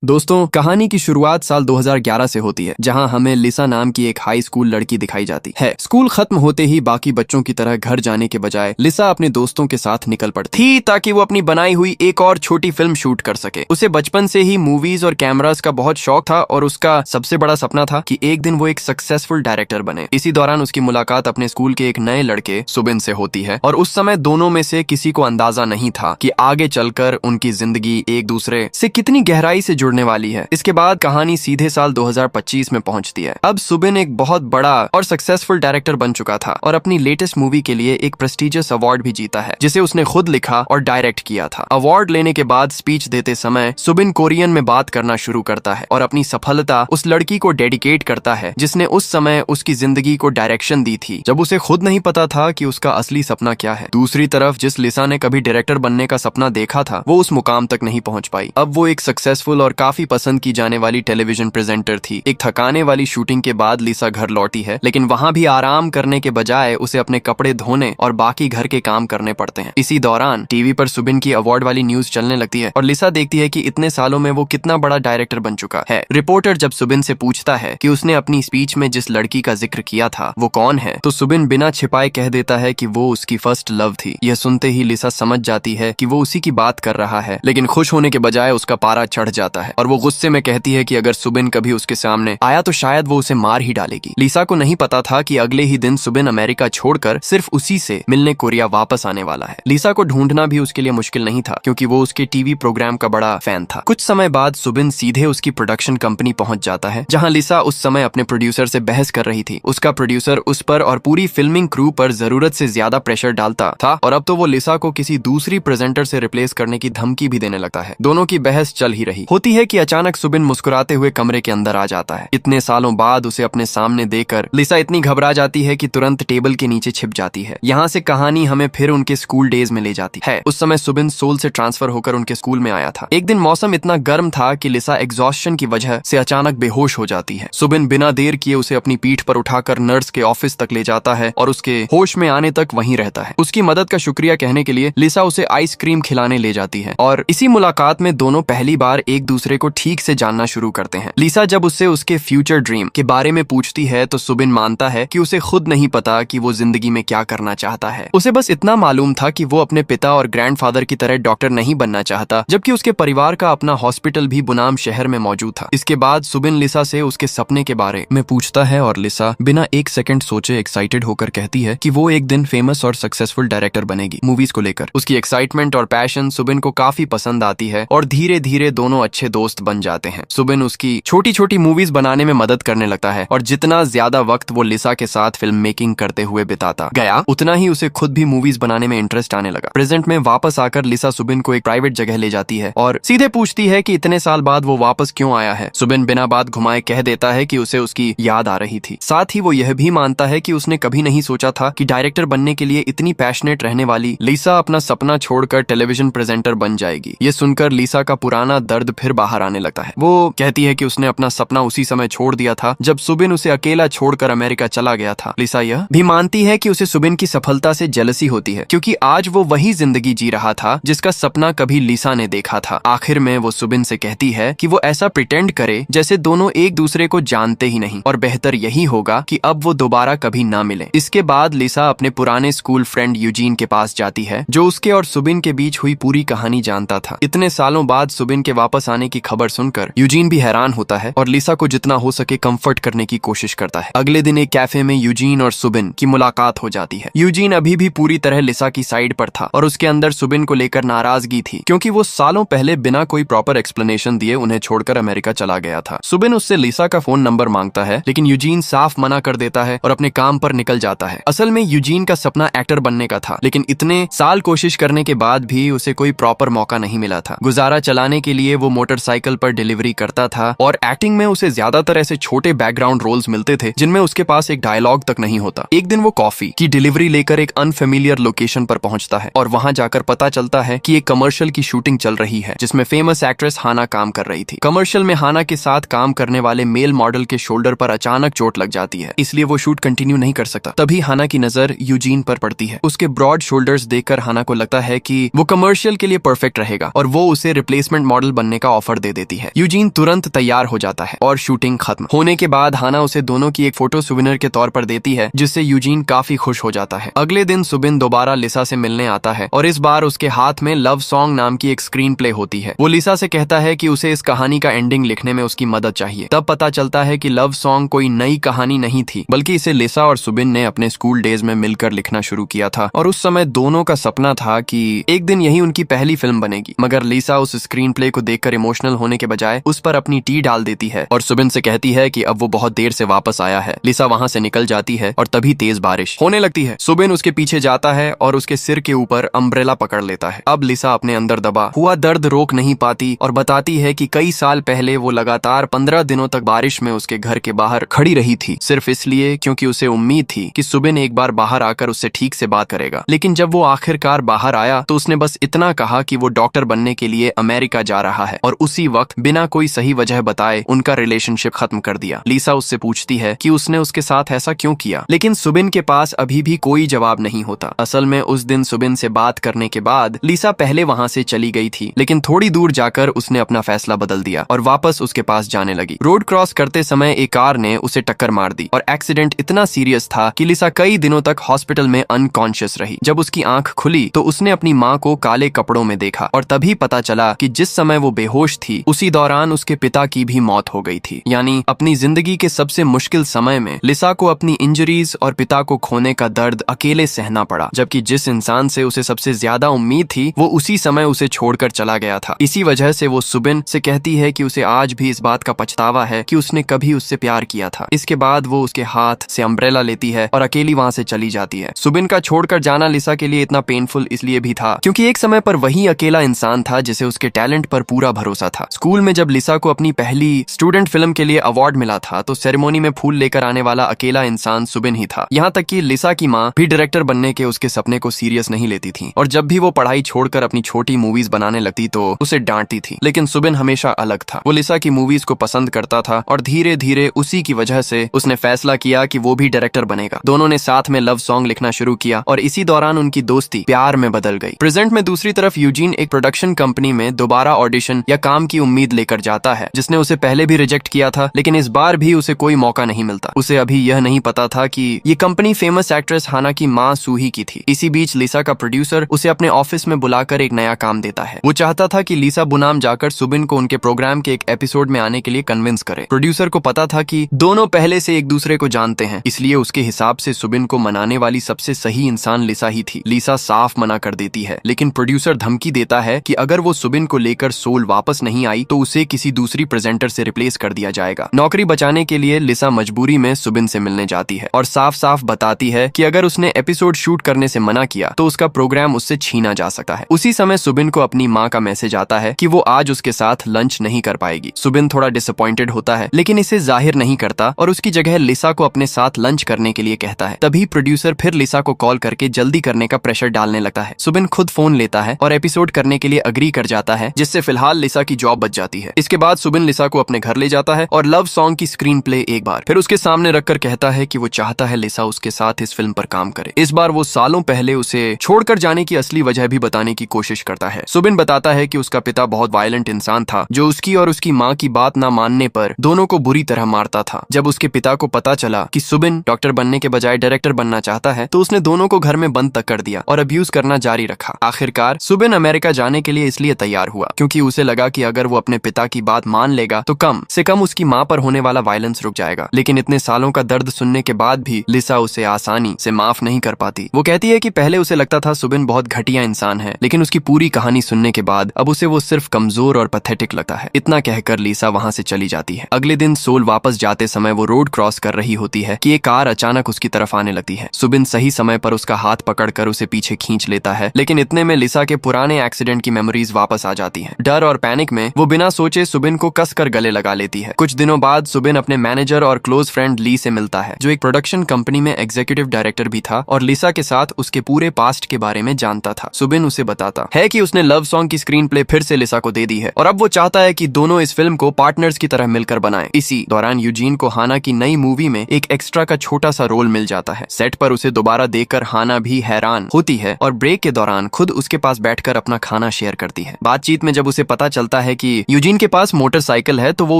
दोस्तों, कहानी की शुरुआत साल 2011 से होती है, जहां हमें लिसा नाम की एक हाई स्कूल लड़की दिखाई जाती है। स्कूल खत्म होते ही बाकी बच्चों की तरह घर जाने के बजाय लिसा अपने दोस्तों के साथ निकल पड़ती थी ताकि वो अपनी बनाई हुई एक और छोटी फिल्म शूट कर सके। उसे बचपन से ही मूवीज और कैमरास का बहुत शौक था और उसका सबसे बड़ा सपना था कि एक दिन वो एक सक्सेसफुल डायरेक्टर बने। इसी दौरान उसकी मुलाकात अपने स्कूल के एक नए लड़के सुबिन से होती है और उस समय दोनों में से किसी को अंदाजा नहीं था कि आगे चलकर उनकी जिंदगी एक दूसरे से कितनी गहराई से जुड़ने वाली है। इसके बाद कहानी सीधे साल 2025 में पहुंचती है। अब सुबिन एक बहुत बड़ा और सक्सेसफुल डायरेक्टर बन चुका था और अपनी लेटेस्ट मूवी के लिए एक प्रेस्टिजियस अवार्ड भी जीता है, जिसे उसने खुद लिखा और डायरेक्ट किया था। अवार्ड लेने के बाद स्पीच देते समय सुबिन कोरियन में बात करना शुरू करता है और अपनी सफलता उस लड़की को डेडिकेट करता है जिसने उस समय उसकी जिंदगी को डायरेक्शन दी थी, जब उसे खुद नहीं पता था कि उसका असली सपना क्या है। दूसरी तरफ जिस लिसा ने कभी डायरेक्टर बनने का सपना देखा था, वो उस मुकाम तक नहीं पहुंच पाई। अब वो एक सक्सेसफुल और काफी पसंद की जाने वाली टेलीविजन प्रेजेंटर थी। एक थकाने वाली शूटिंग के बाद लिसा घर लौटी है, लेकिन वहां भी आराम करने के बजाय उसे अपने कपड़े धोने और बाकी घर के काम करने पड़ते हैं। इसी दौरान टीवी पर सुबिन की अवार्ड वाली न्यूज चलने लगती है और लिसा देखती है कि इतने सालों में वो कितना बड़ा डायरेक्टर बन चुका है। रिपोर्टर जब सुबिन से पूछता है कि उसने अपनी स्पीच में जिस लड़की का जिक्र किया था वो कौन है, तो सुबिन बिना छिपाए कह देता है कि वो उसकी फर्स्ट लव थी। यह सुनते ही लिसा समझ जाती है कि वो उसी की बात कर रहा है, लेकिन खुश होने के बजाय उसका पारा चढ़ जाता है और वो गुस्से में कहती है कि अगर सुबिन कभी उसके सामने आया तो शायद वो उसे मार ही डालेगी। लिसा को नहीं पता था कि अगले ही दिन सुबिन अमेरिका छोड़कर सिर्फ उसी से मिलने कोरिया वापस आने वाला है। लिसा को ढूंढना भी उसके लिए मुश्किल नहीं था, क्योंकि वो उसके टीवी प्रोग्राम का बड़ा फैन था। कुछ समय बाद सुबिन सीधे उसकी प्रोडक्शन कंपनी पहुंच जाता है, जहां लिसा उस समय अपने प्रोड्यूसर से बहस कर रही थी। उसका प्रोड्यूसर उस पर और पूरी फिल्मिंग क्रू पर जरूरत से ज्यादा प्रेशर डालता था और अब तो वो लिसा को किसी दूसरी प्रेजेंटर से रिप्लेस करने की धमकी भी देने लगता है। दोनों की बहस चल ही रही होती है कि अचानक सुबिन मुस्कुराते हुए कमरे के अंदर आ जाता है। इतने सालों बाद उसे अपने सामने देखकर लिसा इतनी घबरा जाती है कि तुरंत टेबल के नीचे छिप जाती है। यहाँ से कहानी हमें फिर उनके स्कूल डेज में ले जाती है। उस समय सुबिन सोल से ट्रांसफर होकर उनके स्कूल में आया था। एक दिन मौसम इतना गर्म था कि लिसा एग्जॉस्शन की वजह से अचानक बेहोश हो जाती है। सुबिन बिना देर किए उसे अपनी पीठ पर उठाकर नर्स के ऑफिस तक ले जाता है और उसके होश में आने तक वहीं रहता है। उसकी मदद का शुक्रिया कहने के लिए लिसा उसे आइसक्रीम खिलाने ले जाती है और इसी मुलाकात में दोनों पहली बार एक दूसरे को ठीक से जानना शुरू करते हैं। लिसा जब उससे उसके फ्यूचर ड्रीम के बारे में पूछती है तो सुबिन मानता है कि उसे खुद नहीं पता कि वो जिंदगी में क्या करना चाहता है। उसे बस इतना मालूम था कि वो अपने पिता और ग्रैंडफादर की तरह डॉक्टर नहीं बनना चाहता, जबकि उसके परिवार का अपना हॉस्पिटल भी बुनाम शहर में मौजूद था। इसके बाद सुबिन लिसा से उसके सपने के बारे में पूछता है और लिसा बिना एक सेकंड सोचे एक्साइटेड होकर कहती है कि वो एक दिन फेमस और सक्सेसफुल डायरेक्टर बनेगी मूवीज को लेकर। उसकी एक्साइटमेंट और पैशन सुबिन को काफी पसंद आती है और धीरे धीरे दोनों अच्छे दोस्त बन जाते हैं। सुबिन उसकी छोटी छोटी मूवीज बनाने में मदद करने लगता है और जितना ज्यादा वक्त वो लिसा के साथ फिल्म मेकिंग करते हुए बिताता गया, उतना ही उसे खुद भी मूवीज बनाने में इंटरेस्ट आने लगा। प्रेजेंट में वापस आकर लिसा सुबिन को एक प्राइवेट जगह ले जाती है और सीधे पूछती है कि इतने साल बाद वो वापस क्यों आया है। सुबिन बिना बात घुमाए कह देता है कि उसे उसकी याद आ रही थी। साथ ही वो यह भी मानता है कि उसने कभी नहीं सोचा था कि डायरेक्टर बनने के लिए इतनी पैशनेट रहने वाली लिसा अपना सपना छोड़कर टेलीविजन प्रेजेंटर बन जाएगी। ये सुनकर लिसा का पुराना दर्द फिर बाहर आने लगता है। वो कहती है कि उसने अपना सपना उसी समय छोड़ दिया था जब सुबिन उसे अकेला छोड़कर अमेरिका चला गया था। लिसा यह भी मानती है कि उसे सुबिन की सफलता से जेलसी होती है, क्योंकि आज वो वही जिंदगी जी रहा था जिसका सपना कभी लिसा ने देखा था। आखिर में वो सुबिन से कहती है कि वो ऐसा प्रिटेंड करे जैसे दोनों एक दूसरे को जानते ही नहीं और बेहतर यही होगा कि अब वो दोबारा कभी ना मिले। इसके बाद लिसा अपने पुराने स्कूल फ्रेंड यूजीन के पास जाती है, जो उसके और सुबिन के बीच हुई पूरी कहानी जानता था। इतने सालों बाद सुबिन के वापस आने की खबर सुनकर यूजीन भी हैरान होता है और लिसा को जितना हो सके कंफर्ट करने की कोशिश करता है। अगले दिन एक कैफे में यूजीन और सुबिन की मुलाकात हो जाती है। यूजीन अभी भी पूरी तरह लिसा की साइड पर था और उसके अंदर सुबिन को लेकर नाराजगी थी, क्योंकि वो सालों पहले बिना कोई प्रॉपर एक्सप्लेनेशन दिए उन्हें छोड़कर अमेरिका चला गया था। सुबिन उससे लिसा का फोन नंबर मांगता है, लेकिन यूजीन साफ मना कर देता है और अपने काम पर निकल जाता है। असल में यूजीन का सपना एक्टर बनने का था, लेकिन इतने साल कोशिश करने के बाद भी उसे कोई प्रॉपर मौका नहीं मिला था। गुजारा चलाने के लिए वो मोटरसाइकिल पर डिलीवरी करता था और एक्टिंग में उसे ज्यादातर ऐसे छोटे बैकग्राउंड रोल्स मिलते थे जिनमें उसके पास एक डायलॉग तक नहीं होता। एक दिन वो कॉफी की डिलीवरी लेकर एक अनफेमिलियर लोकेशन पर पहुंचता है और वहां जाकर पता चलता है कि एक कमर्शियल की शूटिंग चल रही है, जिसमें फेमस एक्ट्रेस हाना काम कर रही थी। कमर्शियल में हाना के साथ काम करने वाले मेल मॉडल के शोल्डर पर अचानक चोट लग जाती है, इसलिए वो शूट कंटिन्यू नहीं कर सकता। तभी हाना की नजर यूजीन पर पड़ती है। उसके ब्रॉड शोल्डर्स देखकर हाना को लगता है कि वो कमर्शियल के लिए परफेक्ट रहेगा और वो उसे रिप्लेसमेंट मॉडल बनने का ऑफर ऑफर दे देती है। यूजीन तुरंत तैयार हो जाता है और शूटिंग खत्म होने के बाद हाना उसे दोनों की एक फोटो सुविनर के तौर पर देती है, जिससे यूजीन काफी खुश हो जाता है। अगले दिन सुबिन दोबारा लिसा से मिलने आता है और इस बार उसके हाथ में लव सॉन्ग नाम की एक स्क्रीन प्ले होती है। वो लिसा से कहता है कि उसे इस कहानी का एंडिंग लिखने में उसकी मदद चाहिए। तब पता चलता है कि लव सॉन्ग कोई नई कहानी नहीं थी, बल्कि इसे लिसा और सुबिन ने अपने स्कूल डेज में मिलकर लिखना शुरू किया था और उस समय दोनों का सपना था कि एक दिन यही उनकी पहली फिल्म बनेगी। मगर लिसा उस स्क्रीन प्ले को देखकर इमोशनल होने के बजाय उस पर अपनी टी डाल देती है और सुबिन से कहती है कि अब वो बहुत देर से वापस आया है। लिसा वहां से निकल जाती है और तभी तेज बारिश होने लगती है। सुबिन उसके पीछे जाता है और उसके सिर के ऊपर अम्ब्रेला पकड़ लेता है। अब लिसा अपने अंदर दबा हुआ दर्द रोक नहीं पाती और बताती है कि कई साल पहले वो लगातार 15 दिनों तक बारिश में उसके घर के बाहर खड़ी रही थी, सिर्फ इसलिए क्योंकि उसे उम्मीद थी कि सुबिन एक बार बाहर आकर उससे ठीक से बात करेगा। लेकिन जब वो आखिरकार बाहर आया तो उसने बस इतना कहा कि वो डॉक्टर बनने के लिए अमेरिका जा रहा है और उसी वक्त बिना कोई सही वजह बताए उनका रिलेशनशिप खत्म कर दिया। लिसा उससे पूछती है कि उसने उसके साथ ऐसा क्यों किया, लेकिन सुबिन के पास अभी भी कोई जवाब नहीं होता। असल में उस दिन सुबिन से बात करने के बाद लिसा पहले वहां से चली गई थी, लेकिन थोड़ी दूर जाकर उसने अपना फैसला बदल दिया और वापस उसके पास जाने लगी। रोड क्रॉस करते समय एक कार ने उसे टक्कर मार दी और एक्सीडेंट इतना सीरियस था कि लिसा कई दिनों तक हॉस्पिटल में अनकॉन्शियस रही। जब उसकी आंख खुली तो उसने अपनी माँ को काले कपड़ों में देखा और तभी पता चला कि जिस समय वो बेहोश थी उसी दौरान उसके पिता की भी मौत हो गई थी। यानी अपनी जिंदगी के सबसे मुश्किल समय में लिसा को अपनी इंजरीज और पिता को खोने का दर्द अकेले सहना पड़ा, जबकि जिस इंसान से उसे सबसे ज्यादा उम्मीद थी वो उसी समय उसे छोड़कर चला गया था। इसी वजह से वो सुबिन से कहती है कि उसे आज भी इस बात का पछतावा है कि उसने कभी उससे प्यार किया था। इसके बाद वो उसके हाथ से अम्ब्रेला लेती है और अकेली वहां से चली जाती है। सुबिन का छोड़कर जाना लिसा के लिए इतना पेनफुल इसलिए भी था क्योंकि एक समय पर वही अकेला इंसान था जिसे उसके टैलेंट पर पूरा भरोसा था। स्कूल में जब लिसा को अपनी पहली स्टूडेंट फिल्म के लिए अवार्ड मिला था तो सेरेमोनी में फूल लेकर आने वाला अकेला इंसान सुबिन ही था। यहाँ तक कि लिसा की माँ भी डायरेक्टर बनने के उसके सपने को सीरियस नहीं लेती थी और जब भी वो पढ़ाई छोड़कर अपनी छोटी मूवीज बनाने लगती तो उसे डांटती थी। लेकिन सुबिन हमेशा अलग था। वो लिसा की मूवीज को पसंद करता था और धीरे धीरे उसी की वजह से उसने फैसला किया कि वो भी डायरेक्टर बनेगा। दोनों ने साथ में लव सॉन्ग लिखना शुरू किया और इसी दौरान उनकी दोस्ती प्यार में बदल गई। प्रेजेंट में दूसरी तरफ यूजीन एक प्रोडक्शन कंपनी में दोबारा ऑडिशन या काम की उम्मीद लेकर जाता है, जिसने उसे पहले भी रिजेक्ट किया था, लेकिन इस बार भी उसे कोई मौका नहीं मिलता। उसे अभी यह नहीं पता था कि ये कंपनी फेमस एक्ट्रेस हाना की माँ सूही की थी। इसी बीच लिसा का प्रोड्यूसर उसे अपने ऑफिस में बुलाकर एक नया काम देता है। वो चाहता था कि लिसा बुनाम जाकर सुबिन को उनके प्रोग्राम के एक एपिसोड में आने के लिए कन्विंस करे। प्रोड्यूसर को पता था कि दोनों पहले से एक दूसरे को जानते हैं, इसलिए उसके हिसाब से सुबिन को मनाने वाली सबसे सही इंसान लिसा ही थी। लिसा साफ मना कर देती है, लेकिन प्रोड्यूसर धमकी देता है कि अगर वो सुबिन को लेकर सोल वापस नहीं आई तो उसे किसी दूसरी प्रेजेंटर से रिप्लेस कर दिया जाएगा। नौकरी बचाने के लिए लिसा मजबूरी में सुबिन से मिलने जाती है और साफ साफ बताती है कि अगर उसने एपिसोड शूट करने से मना किया तो उसका प्रोग्राम उससे छीना जा सकता है। उसी समय सुबिन को अपनी माँ का मैसेज आता है कि वो आज उसके साथ लंच नहीं कर पाएगी। सुबिन थोड़ा डिसअपॉइंटेड होता है, लेकिन इसे जाहिर नहीं करता और उसकी जगह लिसा को अपने साथ लंच करने के लिए कहता है। तभी प्रोड्यूसर फिर लिसा को कॉल करके जल्दी करने का प्रेशर डालने लगता है। सुबिन खुद फोन लेता है और एपिसोड करने के लिए अग्री कर जाता है, जिससे फिलहाल लिसा की जॉब बच जाती है। इसके बाद सुबिन लिसा को अपने घर ले जाता है और लव सॉन्ग की स्क्रीन प्ले एक बार फिर उसके सामने रखकर कहता है कि वो चाहता है लिसा उसके साथ इस फिल्म पर काम करे। इस बार वो सालों पहले उसे छोड़कर जाने की असली वजह भी बताने की कोशिश करता है। सुबिन बताता है कि उसका पिता बहुत वायलेंट इंसान था जो उसकी और उसकी माँ की बात न मानने पर दोनों को बुरी तरह मारता था। जब उसके पिता को पता चला कि सुबिन डॉक्टर बनने के बजाय डायरेक्टर बनना चाहता है तो उसने दोनों को घर में बंद तक कर दिया और अब्यूज करना जारी रखा। आखिरकार सुबिन अमेरिका जाने के लिए इसलिए तैयार हुआ क्योंकि उसे लगा कि अगर वो अपने पिता की बात मान लेगा तो कम से कम उसकी माँ पर होने वाला वायलेंस रुक जाएगा। लेकिन इतने सालों का दर्द सुनने के बाद भी लिसा उसे आसानी से माफ नहीं कर पाती। वो कहती है कि पहले उसे लगता था सुबिन बहुत घटिया इंसान है, लेकिन उसकी पूरी कहानी सुनने के बाद अब उसे वो सिर्फ कमजोर और पैथेटिक लगता है। इतना कहकर लिसा वहां से चली जाती है। अगले दिन सोल वापस जाते समय वो रोड क्रॉस कर रही होती है कि एक कार अचानक उसकी तरफ आने लगती है। सुबिन सही समय पर उसका हाथ पकड़कर उसे पीछे खींच लेता है, लेकिन इतने में लिसा के पुराने एक्सीडेंट की मेमोरीज वापस आ जाती हैं। डर और पैनिक में वो बिना सोचे सुबिन को कसकर गले लगा लेती है। कुछ दिनों बाद सुबिन अपने मैनेजर और क्लोज फ्रेंड ली से मिलता है, जो एक प्रोडक्शन कंपनी में एग्जीक्यूटिव डायरेक्टर भी था और लिसा के साथ उसके पूरे पास्ट के बारे में जानता था। सुबिन उसे बताता है कि उसने लव सॉन्ग की स्क्रीन प्ले फिर से लिसा को दे दी है और अब वो चाहता है कि दोनों इस फिल्म को पार्टनर्स की तरह मिलकर बनाएं। इसी दौरान यूजीन को हाना की नई मूवी में एक एक्स्ट्रा का छोटा सा रोल मिल जाता है। सेट पर उसे दोबारा देखकर हाना भी हैरान होती है और ब्रेक के दौरान खुद उसके पास बैठकर अपना खाना शेयर करती है। बातचीत में जब उसे पता चलता बताता है कि यूजीन के पास मोटरसाइकिल है तो वो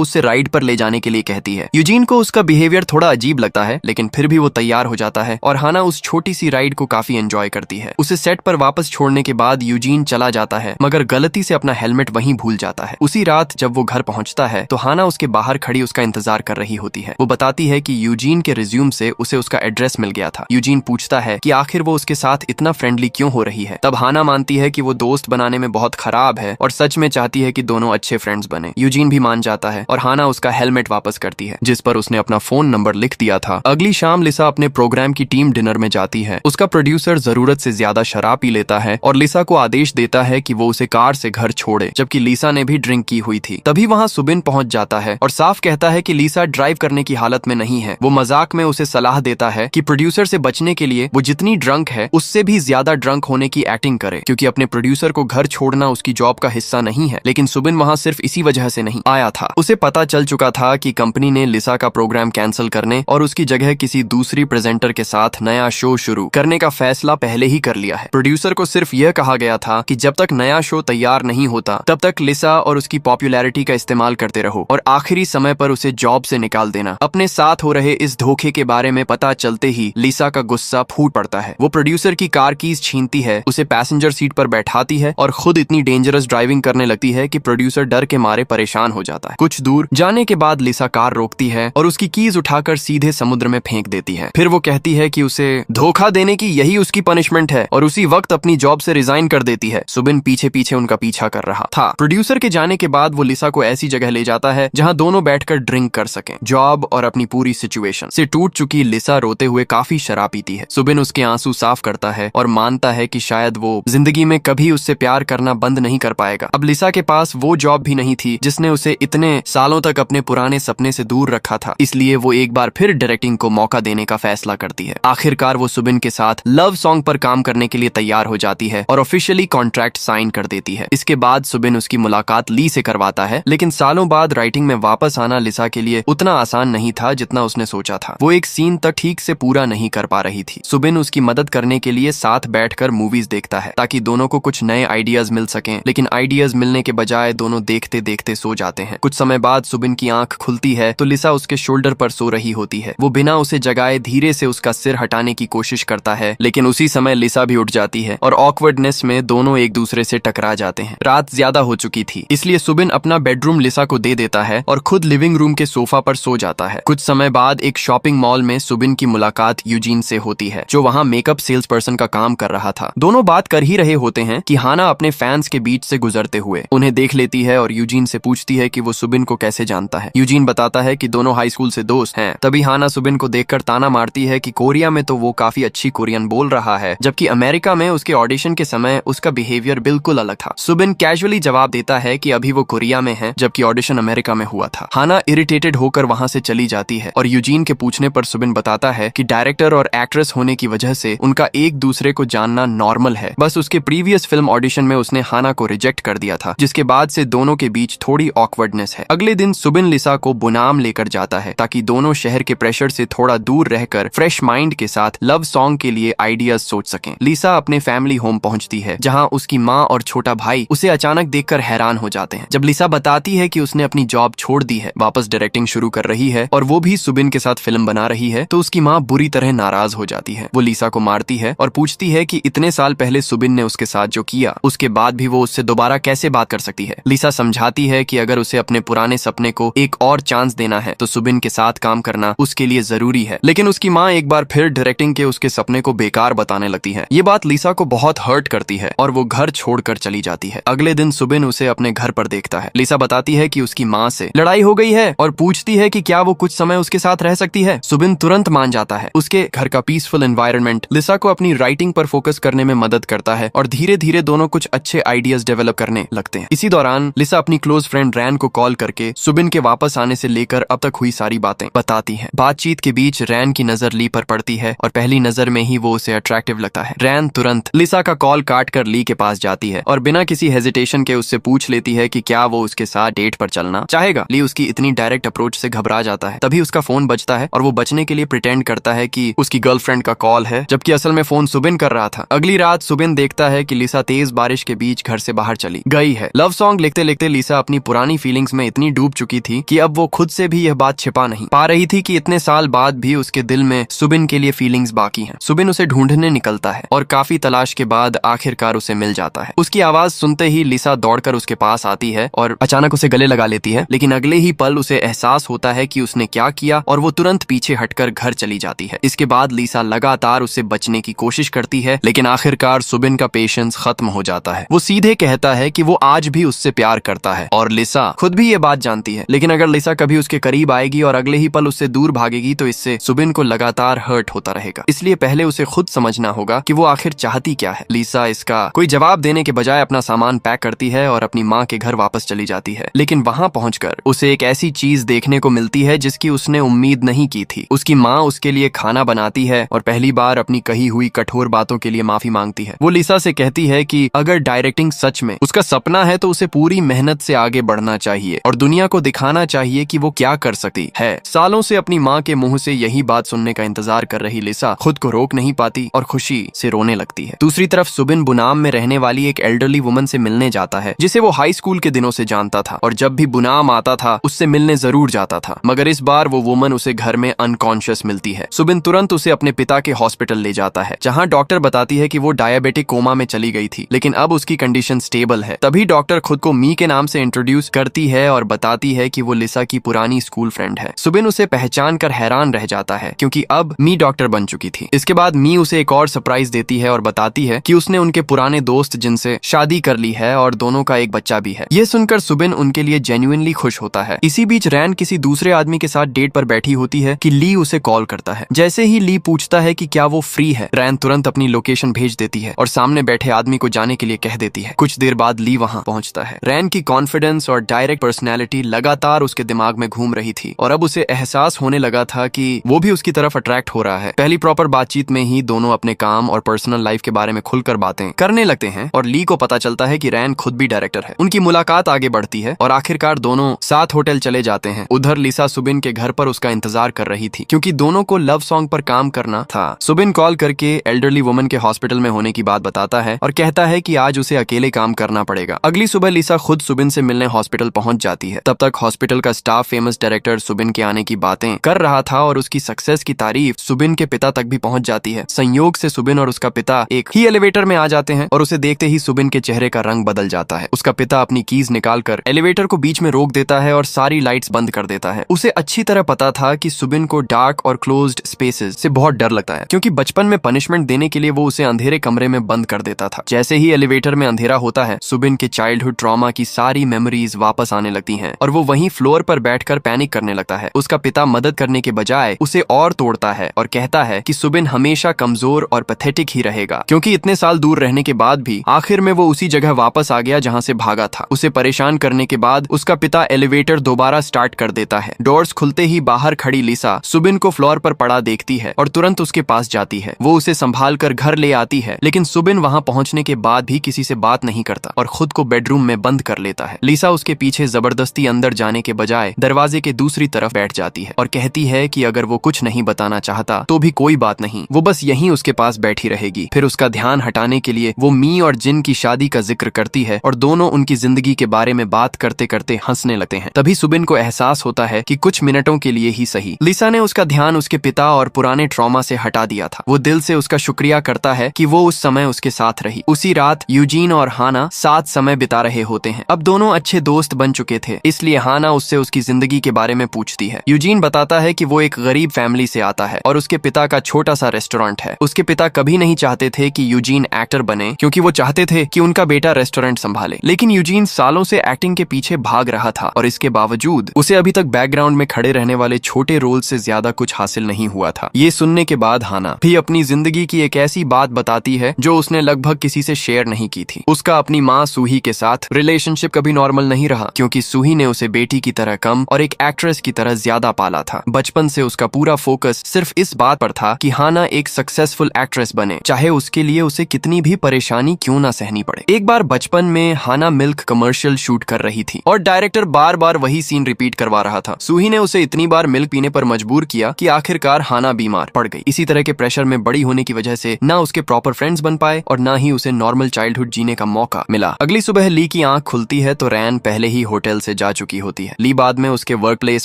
उससे राइड पर ले जाने के लिए कहती है। यूजीन को उसका बिहेवियर थोड़ा अजीब लगता है, लेकिन फिर भी वो तैयार हो जाता है और हाना उस छोटी सी राइड को काफी एंजॉय करती है। उसे सेट पर वापस छोड़ने के बाद यूजीन चला जाता है, मगर गलती से अपना हेलमेट वहीं भूल जाता है। उसी रात जब वो घर पहुंचता है तो हाना उसके बाहर खड़ी उसका इंतजार कर रही होती है। वो बताती है कि यूजीन के रिज्यूम से उसे उसका एड्रेस मिल गया था। यूजीन पूछता है कि आखिर वो उसके साथ इतना फ्रेंडली क्यों हो रही है। तब हाना मानती है कि वो दोस्त बनाने में बहुत खराब है और सच में चाहती है कि दोनों अच्छे फ्रेंड्स बने। यूजीन भी मान जाता है और हाना उसका हेलमेट वापस करती है जिस पर उसने अपना फोन नंबर लिख दिया था। अगली शाम लिसा अपने प्रोग्राम की टीम डिनर में जाती है। उसका प्रोड्यूसर जरूरत से ज्यादा शराब पी लेता है और लिसा को आदेश देता है कि वो उसे कार से घर छोड़े, जबकि लिसा ने भी ड्रिंक की हुई थी। तभी वहाँ सुबिन पहुंच जाता है और साफ कहता है कि लिसा ड्राइव करने की हालत में नहीं है। वो मजाक में उसे सलाह देता है कि प्रोड्यूसर से बचने के लिए वो जितनी ड्रंक है उससे भी ज्यादा ड्रंक होने की एक्टिंग करे, क्योंकि अपने प्रोड्यूसर को घर छोड़ना उसकी जॉब का हिस्सा नहीं है। लेकिन सुबिन वहाँ सिर्फ इसी वजह से नहीं आया था। उसे पता चल चुका था कि कंपनी ने लिसा का प्रोग्राम कैंसिल करने और उसकी जगह किसी दूसरी प्रेजेंटर के साथ नया शो शुरू करने का फैसला पहले ही कर लिया है। प्रोड्यूसर को सिर्फ यह कहा गया था कि जब तक नया शो तैयार नहीं होता तब तक लिसा और उसकी पॉपुलैरिटी का इस्तेमाल करते रहो और आखिरी समय पर उसे जॉब से निकाल देना। अपने साथ हो रहे इस धोखे के बारे में पता चलते ही लिसा का गुस्सा फूट पड़ता है। वो प्रोड्यूसर की कार कीज छीनती है, उसे पैसेंजर सीट पर बैठाती है और खुद इतनी डेंजरस ड्राइविंग करने लगती है कि प्रोड्यूसर डर के मारे परेशान हो जाता है। कुछ दूर जाने के बाद लिसा कार रोकती है और उसकी कीज उठाकर सीधे समुद्र में फेंक देती है। फिर वो कहती है कि उसे धोखा देने की यही उसकी पनिशमेंट है और उसी वक्त अपनी जॉब से रिजाइन कर देती है। सुबिन पीछे पीछे उनका पीछा कर रहा था। प्रोड्यूसर के जाने के बाद वो लिसा को ऐसी जगह ले जाता है जहां दोनों बैठकर ड्रिंक कर सकें। जॉब और अपनी पूरी सिचुएशन से टूट चुकी लिसा रोते हुए काफी शराब पीती है। सुबिन उसके आंसू साफ करता है और मानता है कि शायद वो जिंदगी में कभी उससे प्यार करना बंद नहीं कर पाएगा। अब लिसा के पास वो जॉब भी नहीं थी जिसने उसे इतने सालों तक अपने पुराने सपने से दूर रखा था, इसलिए वो एक बार फिर डायरेक्टिंग को मौका देने का फैसला करती है। आखिरकार वो सुबिन के साथ लव सॉन्ग पर काम करने के लिए तैयार हो जाती है और ऑफिशियली कॉन्ट्रैक्ट साइन कर देती है। इसके बाद सुबिन उसकी मुलाकात ली से करवाता है, लेकिन सालों बाद राइटिंग में वापस आना लिसा के लिए उतना आसान नहीं था जितना उसने सोचा था। वो एक सीन तक ठीक से पूरा नहीं कर पा रही थी। सुबिन उसकी मदद करने के लिए साथ बैठकर मूवीज देखता है ताकि दोनों को कुछ नए आइडियाज मिल सकें, लेकिन आइडियाज मिलने के बजाय दोनों देखते देखते सो जाते हैं। कुछ समय बाद सुबिन की आंख खुलती है तो लिसा उसके शोल्डर पर सो रही होती है। वो बिना उसे जगाए धीरे से उसका सिर हटाने की कोशिश करता है, लेकिन उसी समय लिसा भी उठ जाती है और ऑकवर्डनेस में दोनों एक दूसरे से टकरा जाते हैं। रात ज्यादा हो चुकी थी, इसलिए सुबिन अपना बेडरूम लिसा को दे देता है और खुद लिविंग रूम के सोफा पर सो जाता है। कुछ समय बाद एक शॉपिंग मॉल में सुबिन की मुलाकात यूजीन से होती है, जो वहाँ मेकअप सेल्स पर्सन का काम कर रहा था। दोनों बात कर ही रहे होते हैं कि हाना अपने फैंस के बीच से गुजरते हुए उन्हें देख लेती है और यूजीन से पूछती है कि वो सुबिन को कैसे जानता है। यूजीन बताता है कि दोनों हाई स्कूल से दोस्त हैं। तभी हाना सुबिन को देखकर ताना मारती है कि कोरिया में तो वो काफी अच्छी कोरियन बोल रहा है, जबकि अमेरिका में उसके ऑडिशन के समय उसका बिहेवियर बिल्कुल अलग था। सुबिन कैजुअली जवाब देता है कि अभी वो कोरिया में है जबकि ऑडिशन अमेरिका में हुआ था। हाना इरिटेटेड होकर वहाँ से चली जाती है और यूजीन के पूछने पर सुबिन बताता है कि डायरेक्टर और एक्ट्रेस होने की वजह से उनका एक दूसरे को जानना नॉर्मल है। बस उसके प्रीवियस फिल्म ऑडिशन में उसने हाना को रिजेक्ट कर दिया था, जिसके बाद से दोनों के बीच थोड़ी ऑकवर्डनेस है। अगले दिन सुबिन लिसा को बुनाम लेकर जाता है ताकि दोनों शहर के प्रेशर से थोड़ा दूर रहकर फ्रेश माइंड के साथ लव सॉन्ग के लिए आइडियाज सोच सकें। लिसा अपने फैमिली होम पहुंचती है जहां उसकी माँ और छोटा भाई उसे अचानक देखकर हैरान हो जाते हैं। जब लिसा बताती है कि उसने अपनी जॉब छोड़ दी है, वापस डायरेक्टिंग शुरू कर रही है और वो भी सुबिन के साथ फिल्म बना रही है, तो उसकी माँ बुरी तरह नाराज हो जाती है। वो लिसा को मारती है और पूछती है कि इतने साल पहले सुबिन ने उसके साथ जो किया उसके बाद भी वो उससे दोबारा कैसे बात कर सकती है। लिसा समझाती है कि अगर उसे अपने पुराने सपने को एक और चांस देना है तो सुबिन के साथ काम करना उसके लिए जरूरी है, लेकिन उसकी माँ एक बार फिर डायरेक्टिंग के उसके सपने को बेकार बताने लगती है। ये बात लिसा को बहुत हर्ट करती है और वो घर छोड़कर चली जाती है। अगले दिन सुबिन उसे अपने घर पर देखता है। लिसा बताती है कि उसकी माँ से लड़ाई हो गई है और पूछती है कि क्या वो कुछ समय उसके साथ रह सकती है। सुबिन तुरंत मान जाता है। उसके घर का पीसफुल एनवायरनमेंट लिसा को अपनी राइटिंग पर फोकस करने में मदद करता है और धीरे धीरे दोनों कुछ अच्छे आइडियाज डेवलप करने लगते हैं। इसी दौरान लिसा अपनी क्लोज फ्रेंड रैन को कॉल करके सुबिन के वापस आने से लेकर अब तक हुई सारी बातें बताती है। बातचीत के बीच रैन की नजर ली पर पड़ती है और पहली नजर में ही वो उसे अट्रैक्टिव लगता है। रैन तुरंत लिसा का कॉल काट कर ली के पास जाती है और बिना किसी हेजिटेशन के उससे पूछ लेती है कि क्या वो उसके साथ डेट पर चलना चाहेगा। ली उसकी इतनी डायरेक्ट अप्रोच से घबरा जाता है। तभी उसका फोन बजता है और वो बचने के लिए प्रिटेंड करता है कि उसकी गर्लफ्रेंड का कॉल है, जबकि असल में फोन सुबिन कर रहा था। अगली रात सुबिन देखता है कि लिसा तेज बारिश के बीच घर से बाहर चली गई है। लव सॉन्ग सॉन्ग लिखते लिखते लिसा अपनी पुरानी फीलिंग्स में इतनी डूब चुकी थी कि अब वो खुद से भी यह बात छिपा नहीं पा रही थी कि इतने साल बाद भी उसके दिल में सुबिन के लिए फीलिंग्स बाकी हैं। सुबिन उसे ढूंढने निकलता है और काफी तलाश के बाद आखिरकार उसे मिल जाता है। उसकी आवाज सुनते ही लिसा दौड़कर उसके पास आती है और अचानक उसे गले लगा लेती है, लेकिन अगले ही पल उसे एहसास होता है कि उसने क्या किया और वो तुरंत पीछे हटकर घर चली जाती है। इसके बाद लिसा लगातार उससे बचने की कोशिश करती है, लेकिन आखिरकार सुबिन का पेशेंस खत्म हो जाता है। वो सीधे कहता है कि वो आज भी उससे प्यार करता है और लिसा खुद भी ये बात जानती है, लेकिन अगर लिसा कभी उसके करीब आएगी और अगले ही पल उससे दूर भागेगी तो इससे सुबिन को लगातार हर्ट होता रहेगा। इसलिए पहले उसे खुद समझना होगा कि वो आखिर चाहती क्या है। लिसा इसका कोई जवाब देने के बजाय अपना सामान पैक करती है और अपनी माँ के घर वापस चली जाती है, लेकिन वहाँ पहुंचकर उसे एक ऐसी चीज देखने को मिलती है जिसकी उसने उम्मीद नहीं की थी। उसकी माँ उसके लिए खाना बनाती है और पहली बार अपनी कही हुई कठोर बातों के लिए माफी मांगती है। वो लिसा से कहती है कि अगर डायरेक्टिंग सच में उसका सपना है तो उसे पूरी मेहनत से आगे बढ़ना चाहिए और दुनिया को दिखाना चाहिए कि वो क्या कर सकती है। सालों से अपनी माँ के मुंह से यही बात सुनने का इंतजार कर रही लिसा खुद को रोक नहीं पाती और खुशी से रोने लगती है। दूसरी तरफ सुबिन बुनाम में रहने वाली एक एल्डरली वुमन से मिलने जाता है जिसे वो हाई स्कूल के दिनों से जानता था और जब भी बुनाम आता था उससे मिलने जरूर जाता था, मगर इस बार वो वुमन उसे घर में अनकॉन्शियस मिलती है। सुबिन तुरंत उसे अपने पिता के हॉस्पिटल ले जाता है जहाँ डॉक्टर बताती है कि वो डायबिटिक कोमा में चली गई थी, लेकिन अब उसकी कंडीशन स्टेबल है। तभी डॉक्टर खुद को मी के नाम से इंट्रोड्यूस करती है और बताती है कि वो लिसा की पुरानी स्कूल फ्रेंड है। सुबिन उसे पहचान कर हैरान रह जाता है क्योंकि अब मी डॉक्टर बन चुकी थी। इसके बाद मी उसे एक और सरप्राइज देती है और बताती है कि उसने उनके पुराने दोस्त जिनसे शादी कर ली है और दोनों का एक बच्चा भी है। ये सुनकर सुबिन उनके लिए जेन्युइनली खुश होता है। इसी बीच रैन किसी दूसरे आदमी के साथ डेट पर बैठी होती है कि ली उसे कॉल करता है। जैसे ही ली पूछता है कि क्या वो फ्री है, रैन तुरंत अपनी लोकेशन भेज देती है और सामने बैठे आदमी को जाने के लिए कह देती है। कुछ देर बाद ली वहाँ पहुँचता है। रैन की कॉन्फिडेंस और डायरेक्ट पर्सनैलिटी लगातार उसके दिमाग में घूम रही थी और अब उसे एहसास होने लगा था कि वो भी उसकी तरफ अट्रैक्ट हो रहा है। पहली प्रॉपर बातचीत में ही दोनों अपने काम और पर्सनल लाइफ के बारे में खुलकर बातें करने लगते हैं और ली को पता चलता है कि रैन खुद भी डायरेक्टर है। उनकी मुलाकात आगे बढ़ती है और आखिरकार दोनों साथ होटल चले जाते हैं। उधर लिसा सुबिन के घर पर उसका इंतजार कर रही थी क्योंकि दोनों को लव सॉन्ग पर काम करना था। सुबिन कॉल करके एल्डरली वुमन के हॉस्पिटल में होने की बात बताता है और कहता है कि आज उसे अकेले काम करना पड़ेगा। अगली सुबह लिसा खुद सुबिन से मिलने हॉस्पिटल पहुंच जाती है। तब तक हॉस्पिटल का स्टाफ फेमस डायरेक्टर सुबिन के आने की बातें कर रहा था और उसकी सक्सेस की तारीफ सुबिन के पिता तक भी पहुंच जाती है। संयोग से सुबिन और उसका पिता एक ही एलिवेटर में आ जाते हैं और उसे देखते ही सुबिन के चेहरे का रंग बदल जाता है। उसका पिता अपनी कीज निकालकर एलिवेटर को बीच में रोक देता है और सारी लाइट्स बंद कर देता है। उसे अच्छी तरह पता था कि सुबिन को डार्क और क्लोज्ड स्पेसेस से बहुत डर लगता है क्योंकि बचपन में पनिशमेंट देने के लिए वो उसे अंधेरे कमरे में बंद कर देता था। जैसे ही एलिवेटर में अंधेरा होता है, सुबिन के चाइल्डहुड ट्रॉमा की सारी मेमोरीज वापस आने लगती हैं और वो वहीं फ्लोर पर बैठकर पैनिक करने लगता है। उसका पिता मदद करने के बजाय उसे और तोड़ता है और कहता है कि सुबिन हमेशा कमजोर और पैथेटिक ही रहेगा क्योंकि इतने साल दूर रहने के बाद भी आखिर में वो उसी जगह वापस आ गया जहाँ से भागा था। उसे परेशान करने के बाद उसका पिता एलिवेटर दोबारा स्टार्ट कर देता है। डोर्स खुलते ही बाहर खड़ी लिसा सुबिन को फ्लोर पर पड़ा देखती है और तुरंत उसके पास जाती है। वो उसे संभाल कर घर ले आती है, लेकिन सुबिन वहाँ पहुँचने के बाद भी किसी से बात नहीं करता और खुद को बेडरूम में बंद कर लेता है। लिसा उसके पीछे जबरदस्ती अंदर जाने के बजाय दरवाजे के दूसरी तरफ बैठ जाती है और कहती है कि अगर वो कुछ नहीं बताना चाहता तो भी कोई बात नहीं, वो बस यहीं उसके पास बैठी रहेगी। फिर उसका ध्यान हटाने के लिए वो मी और जिन की शादी का जिक्र करती है और दोनों उनकी जिंदगी के बारे में बात करते करते हंसने लगते हैं। तभी सुबिन को एहसास होता है कि कुछ मिनटों के लिए ही सही लिसा ने उसका ध्यान उसके पिता और पुराने ट्रॉमा से हटा दिया था। वो दिल से उसका शुक्रिया करता है कि वो उस समय उसके साथ रही। उसी रात यूजीन और हाना साथ समय बिता रहे होते हैं। अब दोनों अच्छे दोस्त बन चुके थे, इसलिए हाना उससे उसकी जिंदगी के बारे में पूछती है। यूजीन बताता है कि वो एक गरीब फैमिली से आता है और उसके पिता का छोटा सा रेस्टोरेंट है। उसके पिता कभी नहीं चाहते थे कि यूजीन एक्टर बने क्योंकि वो चाहते थे कि उनका बेटा रेस्टोरेंट संभाले, लेकिन यूजीन सालों से एक्टिंग के पीछे भाग रहा था और इसके बावजूद उसे अभी तक बैकग्राउंड में खड़े रहने वाले छोटे रोल से ज्यादा कुछ हासिल नहीं हुआ था। ये सुनने के बाद हाना भी अपनी जिंदगी की एक ऐसी बात बताती है जो उसने लगभग किसी से शेयर नहीं की थी। उसका अपनी माँ सूही के साथ रिलेशनशिप कभी नॉर्मल नहीं रहा क्योंकि सूही ने उसे बेटी की तरह कम और एक एक्ट्रेस की तरह ज्यादा पाला था। बचपन से उसका पूरा फोकस सिर्फ इस बात पर था कि हाना एक सक्सेसफुल एक्ट्रेस बने, चाहे उसके लिए उसे कितनी भी परेशानी क्यों ना सहनी पड़े। एक बार बचपन में हाना मिल्क कमर्शियल शूट कर रही थी और डायरेक्टर बार बार वही सीन रिपीट करवा रहा था। सूही ने उसे इतनी बार मिल्क पीने पर मजबूर किया कि आखिरकार हाना बीमार पड़ गई। इसी तरह के प्रेशर में बड़ी होने की वजह से ना उसके प्रॉपर फ्रेंड्स बन पाए और ना ही उसे नॉर्मल चाइल्डहुड जीने का मौका मिला। अगली सुबह ली की की आंख खुलती है तो रैन पहले ही होटल से जा चुकी होती है। ली बाद में उसके वर्क प्लेस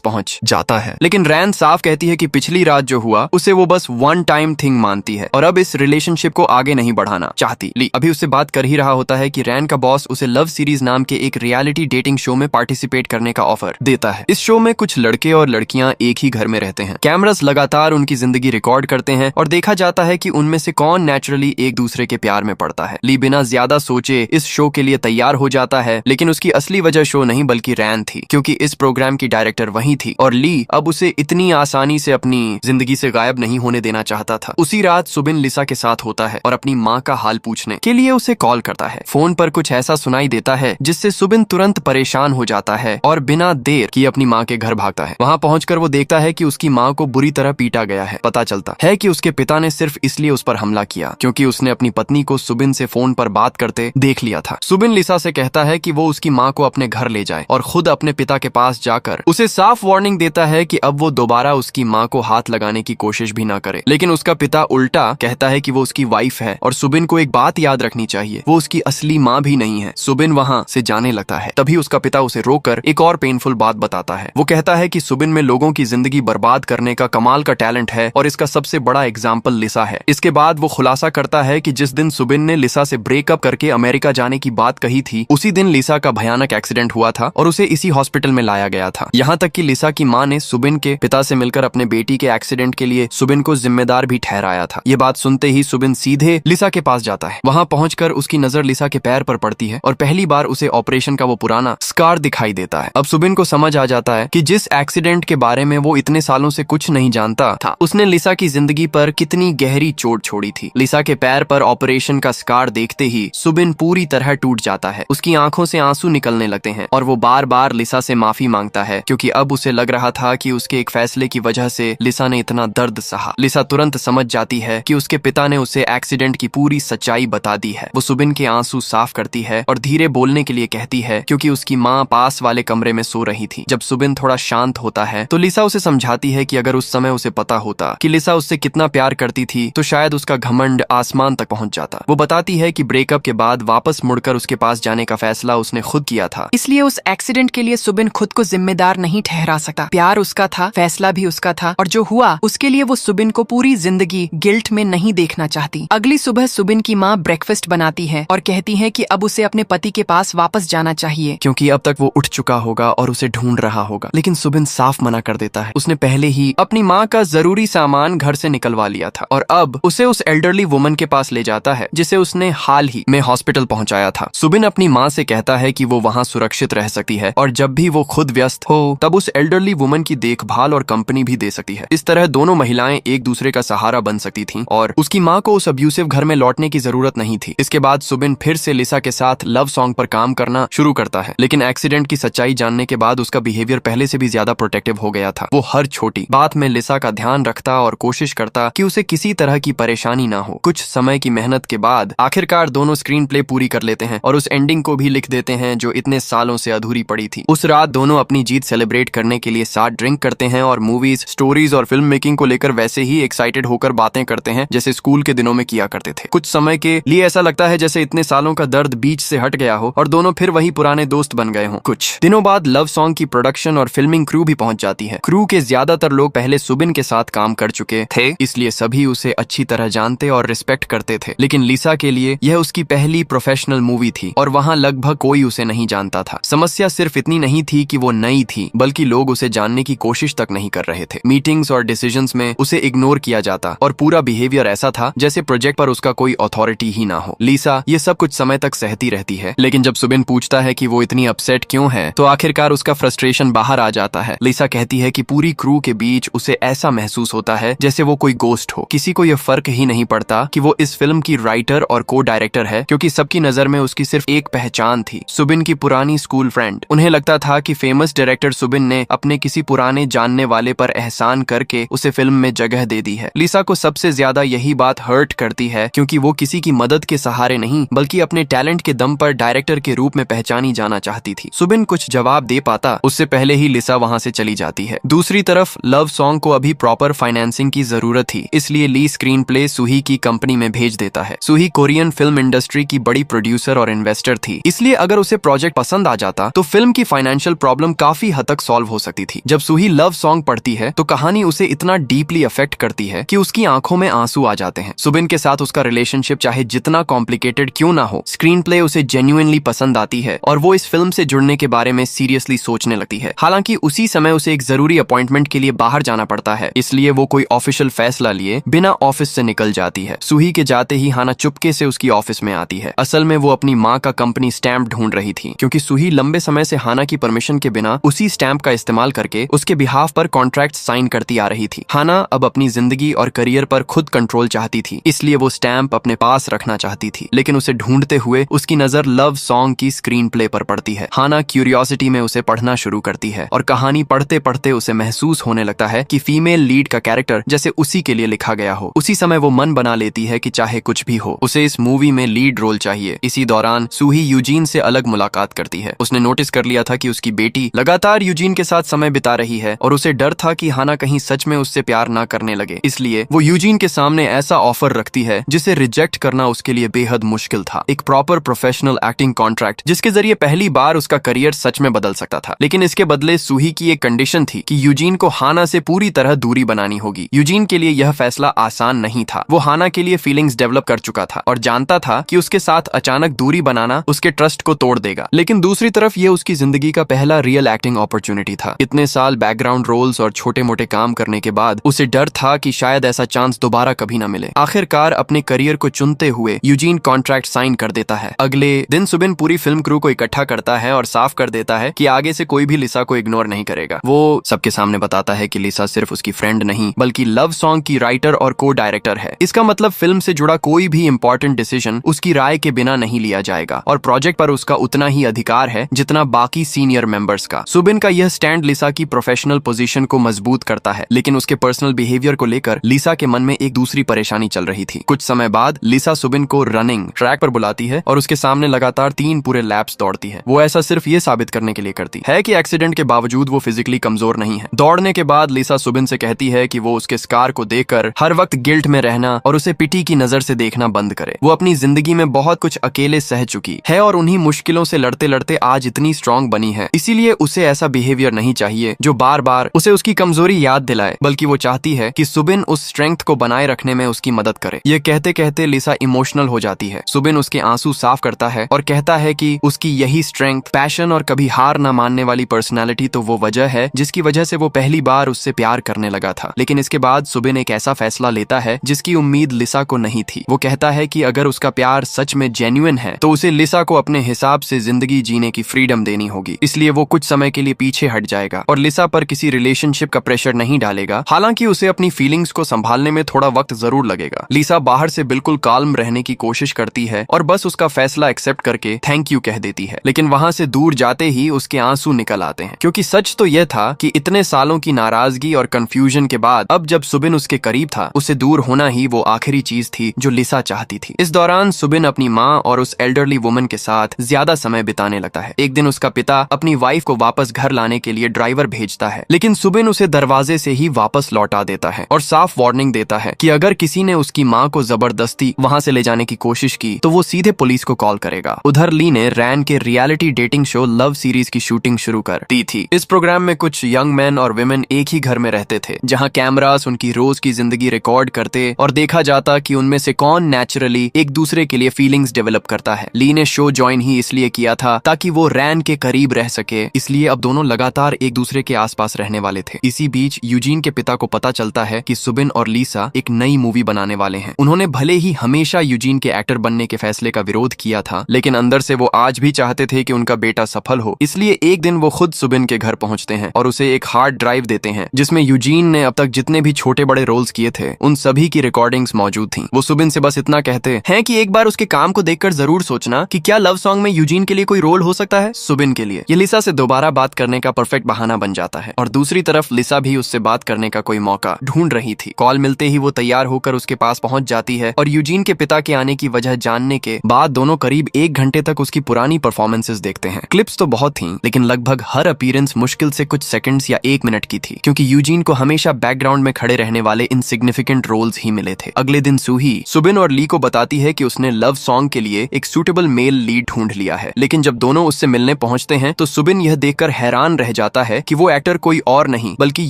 पहुंच जाता है, लेकिन रैन साफ कहती है कि पिछली रात जो हुआ उसे वो बस वन टाइम थिंग मानती है और अब इस रिलेशनशिप को आगे नहीं बढ़ाना चाहती। ली अभी उससे बात कर ही रहा होता है कि रैन का बॉस उसे लव सीरीज नाम के एक रियलिटी डेटिंग शो में पार्टिसिपेट करने का ऑफर देता है। इस शो में कुछ लड़के और लड़कियां एक ही घर में रहते हैं। कैमरास लगातार उनकी जिंदगी रिकॉर्ड करते हैं और देखा जाता है कि उनमें से कौन नेचुरली एक दूसरे के प्यार में पड़ता है। ली बिना ज्यादा सोचे इस शो के लिए तैयार हो जाता है, लेकिन उसकी असली वजह शो नहीं बल्कि रैन थी, क्योंकि इस प्रोग्राम की डायरेक्टर वही थी और ली अब उसे इतनी आसानी से अपनी जिंदगी से गायब नहीं होने देना चाहता था। उसी रात सुबिन लिसा के साथ होता है और अपनी माँ का हाल पूछने के लिए उसे कॉल करता है। फोन पर कुछ ऐसा सुनाई देता है जिससे सुबिन तुरंत परेशान हो जाता है और बिना देर किए अपनी माँ के घर भागता है। वहाँ पहुंचकर वो देखता है कि उसकी माँ को बुरी तरह पीटा गया है। पता चलता है कि उसके पिता ने सिर्फ इसलिए उस पर हमला किया क्योंकि उसने अपनी पत्नी को सुबिन से फोन पर बात करते देख लिया था। सुबिन लिसा से कहता है कि वो उसकी माँ को अपने घर ले जाए और खुद अपने पिता के पास जाकर उसे साफ वार्निंग देता है कि अब वो दोबारा उसकी माँ को हाथ लगाने की कोशिश भी ना करे। लेकिन उसका पिता उल्टा कहता है कि वो उसकी वाइफ है और सुबिन को एक बात याद रखनी चाहिए, वो उसकी असली माँ भी नहीं है। सुबिन वहाँ से जाने लगता है, तभी उसका पिता उसे रोककर एक और पेनफुल बात बताता है। वो कहता है कि सुबिन में लोगों की जिंदगी बर्बाद करने का कमाल का टैलेंट है और इसका सबसे बड़ा एग्जाम्पल लिसा है। इसके बाद वो खुलासा करता है कि जिस दिन सुबिन ने लिसा से ब्रेकअप करके अमेरिका जाने की बात कही थी, उसी दिन लिसा का भयानक एक्सीडेंट हुआ था और उसे इसी हॉस्पिटल में लाया गया था। यहाँ तक कि लिसा की माँ ने सुबिन के पिता से मिलकर अपने बेटी के एक्सीडेंट के लिए सुबिन को जिम्मेदार भी ठहराया था। ये बात सुनते ही सुबिन सीधे लिसा के पास जाता है। वहाँ पहुंचकर उसकी नजर लिसा के पैर पर पड़ती है और पहली बार उसे ऑपरेशन का वो पुराना स्कार दिखाई देता है। अब सुबिन को समझ आ जाता है कि जिस एक्सीडेंट के बारे में वो इतने सालों से कुछ नहीं जानता था, उसने लिसा की जिंदगी पर कितनी गहरी चोट छोड़ी थी। लिसा के पैर पर ऑपरेशन का स्कार देखते ही सुबिन पूरी तरह टूट जाता है। उसकी आंखों से आंसू निकलने लगते हैं और वो बार बार लिसा से माफी मांगता है, क्योंकि अब उसे लग रहा था कि उसके एक फैसले की वजह से लिसा ने इतना दर्द सहा। लिसा तुरंत समझ जाती है कि उसके पिता ने उसे एक्सीडेंट की पूरी सच्चाई बता दी है। वो सुबिन के आंसू साफ करती है और धीरे बोलने के लिए कहती है, क्योंकि उसकी माँ पास वाले कमरे में सो रही थी। जब सुबिन थोड़ा शांत होता है तो लिसा उसे समझाती है कि अगर उस समय उसे पता होता कि लिसा उससे कितना प्यार करती थी तो शायद उसका घमंड आसमान तक पहुंच जाता। वो बताती है कि ब्रेकअप के बाद वापस मुड़कर उसके पास जाने का फैसला उसने खुद किया था, इसलिए उस एक्सीडेंट के लिए सुबिन खुद को जिम्मेदार नहीं ठहरा सकता। प्यार उसका था, फैसला भी उसका था और जो हुआ उसके लिए वो सुबिन को पूरी जिंदगी गिल्ट में नहीं देखना चाहती। अगली सुबह सुबिन की माँ ब्रेकफास्ट बनाती है और कहती है कि अब उसे अपने पति के पास वापस जाना चाहिए, क्योंकि अब तक वो उठ चुका होगा और उसे ढूंढ रहा होगा। लेकिन सुबिन साफ मना कर देता है। उसने पहले ही अपनी माँ का जरूरी सामान घर से निकलवा लिया था और अब उसे उस एल्डरली वुमन के पास ले जाता है जिसे उसने हाल ही में हॉस्पिटल पहुंचाया था। सुबिन अपनी माँ से कहता है कि वो वहाँ सुरक्षित रह सकती है और जब भी वो खुद व्यस्त हो तब उस एल्डरली वुमन की देखभाल और कंपनी भी दे सकती है। इस तरह दोनों महिलाएं एक दूसरे का सहारा बन सकती थीं और उसकी माँ को उस अब्यूसिव घर में लौटने की जरूरत नहीं थी। इसके बाद सुबिन फिर से लिसा के साथ लव सॉन्ग पर काम करना शुरू करता है, लेकिन एक्सीडेंट की सच्चाई जानने के बाद उसका बिहेवियर पहले से भी ज्यादा प्रोटेक्टिव हो गया था। वो हर छोटी बात में लिसा का ध्यान रखता और कोशिश करता कि उसे किसी तरह की परेशानी ना हो। कुछ समय की मेहनत के बाद आखिरकार दोनों स्क्रीन प्ले पूरी कर लेते हैं और उस एंडिंग को भी लिख देते हैं जो इतने सालों से अधूरी पड़ी थी। उस रात दोनों अपनी जीत सेलिब्रेट करने के लिए साथ ड्रिंक करते हैं और मूवीज, स्टोरीज और फिल्म मेकिंग को लेकर वैसे ही एक्साइटेड होकर बातें करते हैं जैसे स्कूल के दिनों में किया करते थे। कुछ समय के लिए ऐसा लगता है जैसे इतने सालों का दर्द बीच से हट गया हो और दोनों फिर वही पुराने दोस्त बन गए हों। कुछ दिनों बाद लव सॉन्ग की प्रोडक्शन और फिल्मिंग क्रू भी पहुंच जाती है। क्रू के ज्यादातर लोग पहले सुबिन के साथ काम कर चुके थे, इसलिए सभी उसे अच्छी तरह जानते और रिस्पेक्ट करते थे। लेकिन लिसा के लिए यह उसकी पहली प्रोफेशनल मूवी थी और वहाँ लगभग कोई उसे नहीं जानता था। समस्या सिर्फ इतनी नहीं थी कि वो नई थी, बल्कि लोग उसे जानने की कोशिश तक नहीं कर रहे थे। मीटिंग्स और डिसीजंस में उसे इग्नोर किया जाता और पूरा बिहेवियर ऐसा था जैसे प्रोजेक्ट पर उसका कोई अथॉरिटी ही ना हो। लिसा ये सब कुछ समय तक सहती रहती है, लेकिन जब सुबिन पूछता है कि वो इतनी अपसेट क्यों है तो आखिरकार उसका फ्रस्ट्रेशन बाहर आ जाता है। लिसा कहती है कि पूरी क्रू के बीच उसे ऐसा महसूस होता है जैसे वो कोई गोस्ट हो। किसी को यह फर्क ही नहीं पड़ता कि वो इस फिल्म की राइटर और को डायरेक्टर है, क्योंकि सबकी नजर में उसकी सिर्फ एक पहचान थी, सुबिन की पुरानी स्कूल फ्रेंड। उन्हें लगता था कि फेमस डायरेक्टर सुबिन ने अपने किसी पुराने जानने वाले पर एहसान करके उसे फिल्म में जगह दे दी है। लिसा को सबसे ज्यादा यही बात हर्ट करती है, क्योंकि वो किसी की मदद के सहारे नहीं बल्कि अपने टैलेंट के दम पर डायरेक्टर के रूप में पहचानी जाना चाहती थी। सुबिन कुछ जवाब दे पाता उससे पहले ही लिसा वहाँ से चली जाती है। दूसरी तरफ लव सॉन्ग को अभी प्रॉपर फाइनेंसिंग की जरूरत थी, इसलिए ली स्क्रीन प्ले सुही की कंपनी में भेज देता है। सुही कोरियन फिल्म इंडस्ट्री की बड़ी प्रोड्यूसर और इन्वेस्टर थी थी, इसलिए अगर उसे प्रोजेक्ट पसंद आ जाता तो फिल्म की फाइनेंशियल प्रॉब्लम काफी हद तक सॉल्व हो सकती थी। जब सूही लव सॉन्ग पढ़ती है तो कहानी उसे इतना डीपली अफेक्ट करती है कि उसकी आंखों में आंसू आ जाते हैं। सुबिन के साथ उसका रिलेशनशिप चाहे जितना कॉम्प्लिकेटेड क्यों ना हो, स्क्रीन प्ले उसे जेन्युइनली पसंद आती है और वो इस फिल्म से जुड़ने के बारे में सीरियसली सोचने लगती है। हालांकि उसी समय उसे एक जरूरी अपॉइंटमेंट के लिए बाहर जाना पड़ता है, इसलिए वो कोई ऑफिशियल फैसला लिए बिना ऑफिस से निकल जाती है। सूही के जाते ही हाना चुपके से उसकी ऑफिस में आती है। असल में वो अपनी माँ का कंपनी स्टैंप ढूंढ रही थी, क्योंकि सूही लंबे समय से हाना की परमिशन के बिना उसी स्टैंप का इस्तेमाल करके उसके बिहाफ पर कॉन्ट्रैक्ट साइन करती आ रही थी। हाना अब अपनी जिंदगी और करियर पर खुद कंट्रोल चाहती थी, इसलिए वो स्टैंप अपने पास रखना चाहती थी। लेकिन उसे ढूंढते हुए उसकी नजर लव सॉन्ग की स्क्रीन प्ले पर पड़ती है। हाना क्यूरियोसिटी में उसे पढ़ना शुरू करती है और कहानी पढ़ते पढ़ते उसे महसूस होने लगता है कि फीमेल लीड का कैरेक्टर जैसे उसी के लिए लिखा गया हो। उसी समय वो मन बना लेती है कि चाहे कुछ भी हो, उसे इस मूवी में लीड रोल चाहिए। इसी दौरान सूही यूजीन से अलग मुलाकात करती है। उसने नोटिस कर लिया था कि उसकी बेटी लगातार यूजीन के साथ समय बिता रही है और उसे डर था कि हाना कहीं सच में उससे प्यार ना करने लगे। इसलिए वो यूजीन के सामने ऐसा ऑफर रखती है जिसे रिजेक्ट करना उसके लिए बेहद मुश्किल था। एक प्रॉपर प्रोफेशनल एक्टिंग कॉन्ट्रैक्ट जिसके जरिए पहली बार उसका करियर सच में बदल सकता था। लेकिन इसके बदले सूही की एक कंडीशन थी कि यूजीन को हाना से पूरी तरह दूरी बनानी होगी। यूजीन के लिए यह फैसला आसान नहीं था। वो हाना के लिए फीलिंग्स डेवलप कर चुका था और जानता था कि उसके साथ अचानक दूरी बनाना उसके ट्रस्ट को तोड़ देगा। लेकिन दूसरी तरफ ये उसकी जिंदगी का पहला रियल एक्टिंग अपॉर्चुनिटी था। इतने साल बैकग्राउंड रोल्स और छोटे मोटे काम करने के बाद उसे डर था कि शायद ऐसा चांस दोबारा कभी ना मिले। आखिरकार अपने करियर को चुनते हुए यूजीन कॉन्ट्रैक्ट साइन कर देता है। अगले दिन सुबिन पूरी फिल्म क्रू को इकट्ठा करता है और साफ कर देता है कि आगे से कोई भी लिसा को इग्नोर नहीं करेगा। वो सबके सामने बताता है कि लिसा सिर्फ उसकी फ्रेंड नहीं बल्कि लव सॉन्ग की राइटर और को डायरेक्टर है। इसका मतलब फिल्म से जुड़ा कोई भी इंपॉर्टेंट डिसीजन उसकी राय के बिना नहीं लिया जाएगा और प्रोजेक्ट पर उसका उतना ही अधिकार है जितना बाकी सीनियर मेंबर्स का। सुबिन का यह स्टैंड लिसा की प्रोफेशनल पोजीशन को मजबूत करता है, लेकिन उसके पर्सनल बिहेवियर को लेकर लिसा के मन में एक दूसरी परेशानी चल रही थी। कुछ समय बाद लिसा सुबिन को रनिंग ट्रैक पर बुलाती है और उसके सामने लगातार 3 पूरे लैप्स दौड़ती है। वो ऐसा सिर्फ ये साबित करने के लिए करती है कि एक्सीडेंट के बावजूद वो फिजिकली कमजोर नहीं है। दौड़ने के बाद लिसा सुबिन से कहती है कि वो उसके स्कार को देखकर हर वक्त गिल्ट में रहना और उसे पिटी की नजर से देखना बंद करे। वो अपनी जिंदगी में बहुत कुछ अकेले सह चुकी है और उन्हीं मुश्किलों से लड़ते लड़ते आज इतनी स्ट्रांग बनी है। इसीलिए उसे ऐसा बिहेवियर नहीं चाहिए जो बार बार उसे उसकी कमजोरी याद दिलाए, बल्कि वो चाहती है कि सुबिन उस स्ट्रेंथ को बनाए रखने में उसकी मदद करे। ये कहते कहते लिसा इमोशनल हो जाती है। सुबिन उसके आंसू साफ करता है और कहता है कि उसकी यही स्ट्रेंथ, पैशन और कभी हार न मानने वाली पर्सनैलिटी तो वो वजह है जिसकी वजह से वो पहली बार उससे प्यार करने लगा था। लेकिन इसके बाद सुबिन एक ऐसा फैसला लेता है जिसकी उम्मीद लिसा को नहीं थी। वो कहता है कि अगर उसका प्यार सच में जेन्युइन है तो उसे लिसा को अपने हिसाब से जिंदगी जीने की फ्रीडम देनी होगी। इसलिए वो कुछ समय के लिए पीछे हट जाएगा और लिसा पर किसी रिलेशनशिप का प्रेशर नहीं डालेगा। हालांकि उसे अपनी फीलिंग्स को संभालने में थोड़ा वक्त जरूर लगेगा। लिसा बाहर से बिल्कुल काल्म रहने की कोशिश करती है और बस उसका फैसला एक्सेप्ट करके थैंक यू कह देती है। लेकिन वहां से दूर जाते ही उसके आंसू निकल आते हैं, क्योंकि सच तो यह था कि इतने सालों की नाराजगी और कंफ्यूजन के बाद अब जब सुबिन उसके करीब था, उससे दूर होना ही वो आखिरी चीज थी जो लिसा चाहती थी। इस दौरान सुबिन अपनी माँ और उस एल्डरली वुमन के साथ ज्यादा समय बिताने लगता है। एक दिन उसका पिता अपनी वाइफ को वापस घर लाने के लिए ड्राइवर भेजता है, लेकिन सुबिन उसे दरवाजे से ही वापस लौटा देता है और साफ वार्निंग देता है कि अगर किसी ने उसकी माँ को जबरदस्ती वहां से ले जाने की कोशिश की तो वो सीधे पुलिस को कॉल करेगा। उधर ली ने रैन के reality dating show love series की शूटिंग शुरू कर दी थी। इस प्रोग्राम में कुछ यंग मैन और विमेन एक ही घर में रहते थे, जहाँ कैमरास उनकी रोज की जिंदगी रिकॉर्ड करते और देखा जाता कि उनमें से कौन नेचुरली एक दूसरे के लिए फीलिंग्स डेवलप करता है। ली ने शो ज्वाइन ही इसलिए किया था ताकि वो रैन के करीब रह सके, इसलिए अब दोनों लगातार एक दूसरे के आसपास रहने वाले थे। इसी बीच यूजीन के पिता को पता चलता है कि सुबिन और लीसा एक नई मूवी बनाने वाले हैं। उन्होंने भले ही हमेशा यूजीन के एक्टर बनने के फैसले का विरोध किया था, लेकिन अंदर से वो आज भी चाहते थे कि उनका बेटा सफल हो। इसलिए एक दिन वो खुद सुबिन के घर पहुंचते हैं और उसे एक हार्ड ड्राइव देते हैं जिसमें यूजीन ने अब तक जितने भी छोटे बड़े रोल्स किए थे उन सभी की रिकॉर्डिंग्स मौजूद थी। वो सुबिन से बस इतना कहते हैं कि एक बार उसके काम को देखकर जरूर सोचना कि क्या लव सॉन्ग में यूजीन के लिए कोई रोल हो सकता है। सुबिन के लिए ये लिसा से दोबारा बात करने का परफेक्ट बहाना बन जाता है और दूसरी तरफ लिसा भी उससे बात करने का कोई मौका ढूंढ रही थी। कॉल मिलते ही वो तैयार होकर उसके पास पहुंच जाती है और यूजीन के पिता के आने की वजह जानने के बाद दोनों करीब 1 घंटे तक उसकी पुरानी परफॉर्मेंसेस देखते हैं। क्लिप्स तो बहुत थीं, लेकिन लगभग हर अपीयरेंस मुश्किल से कुछ सेकंड्स या 1 मिनट की थी, क्योंकि यूजीन को हमेशा बैकग्राउंड में खड़े रहने वाले इनसिग्निफिकेंट रोल्स ही मिले थे। अगले दिन सूही सुबिन और ली को बताती है कि उसने लव सॉन्ग के लिए एक सूटेबल मेल लीड ढूंढ लिया है। लेकिन जब दोनों उससे मिलने पहुंचते हैं तो सुबिन यह देखकर हैरान रह जाता है कि वो एक्टर कोई और नहीं बल्कि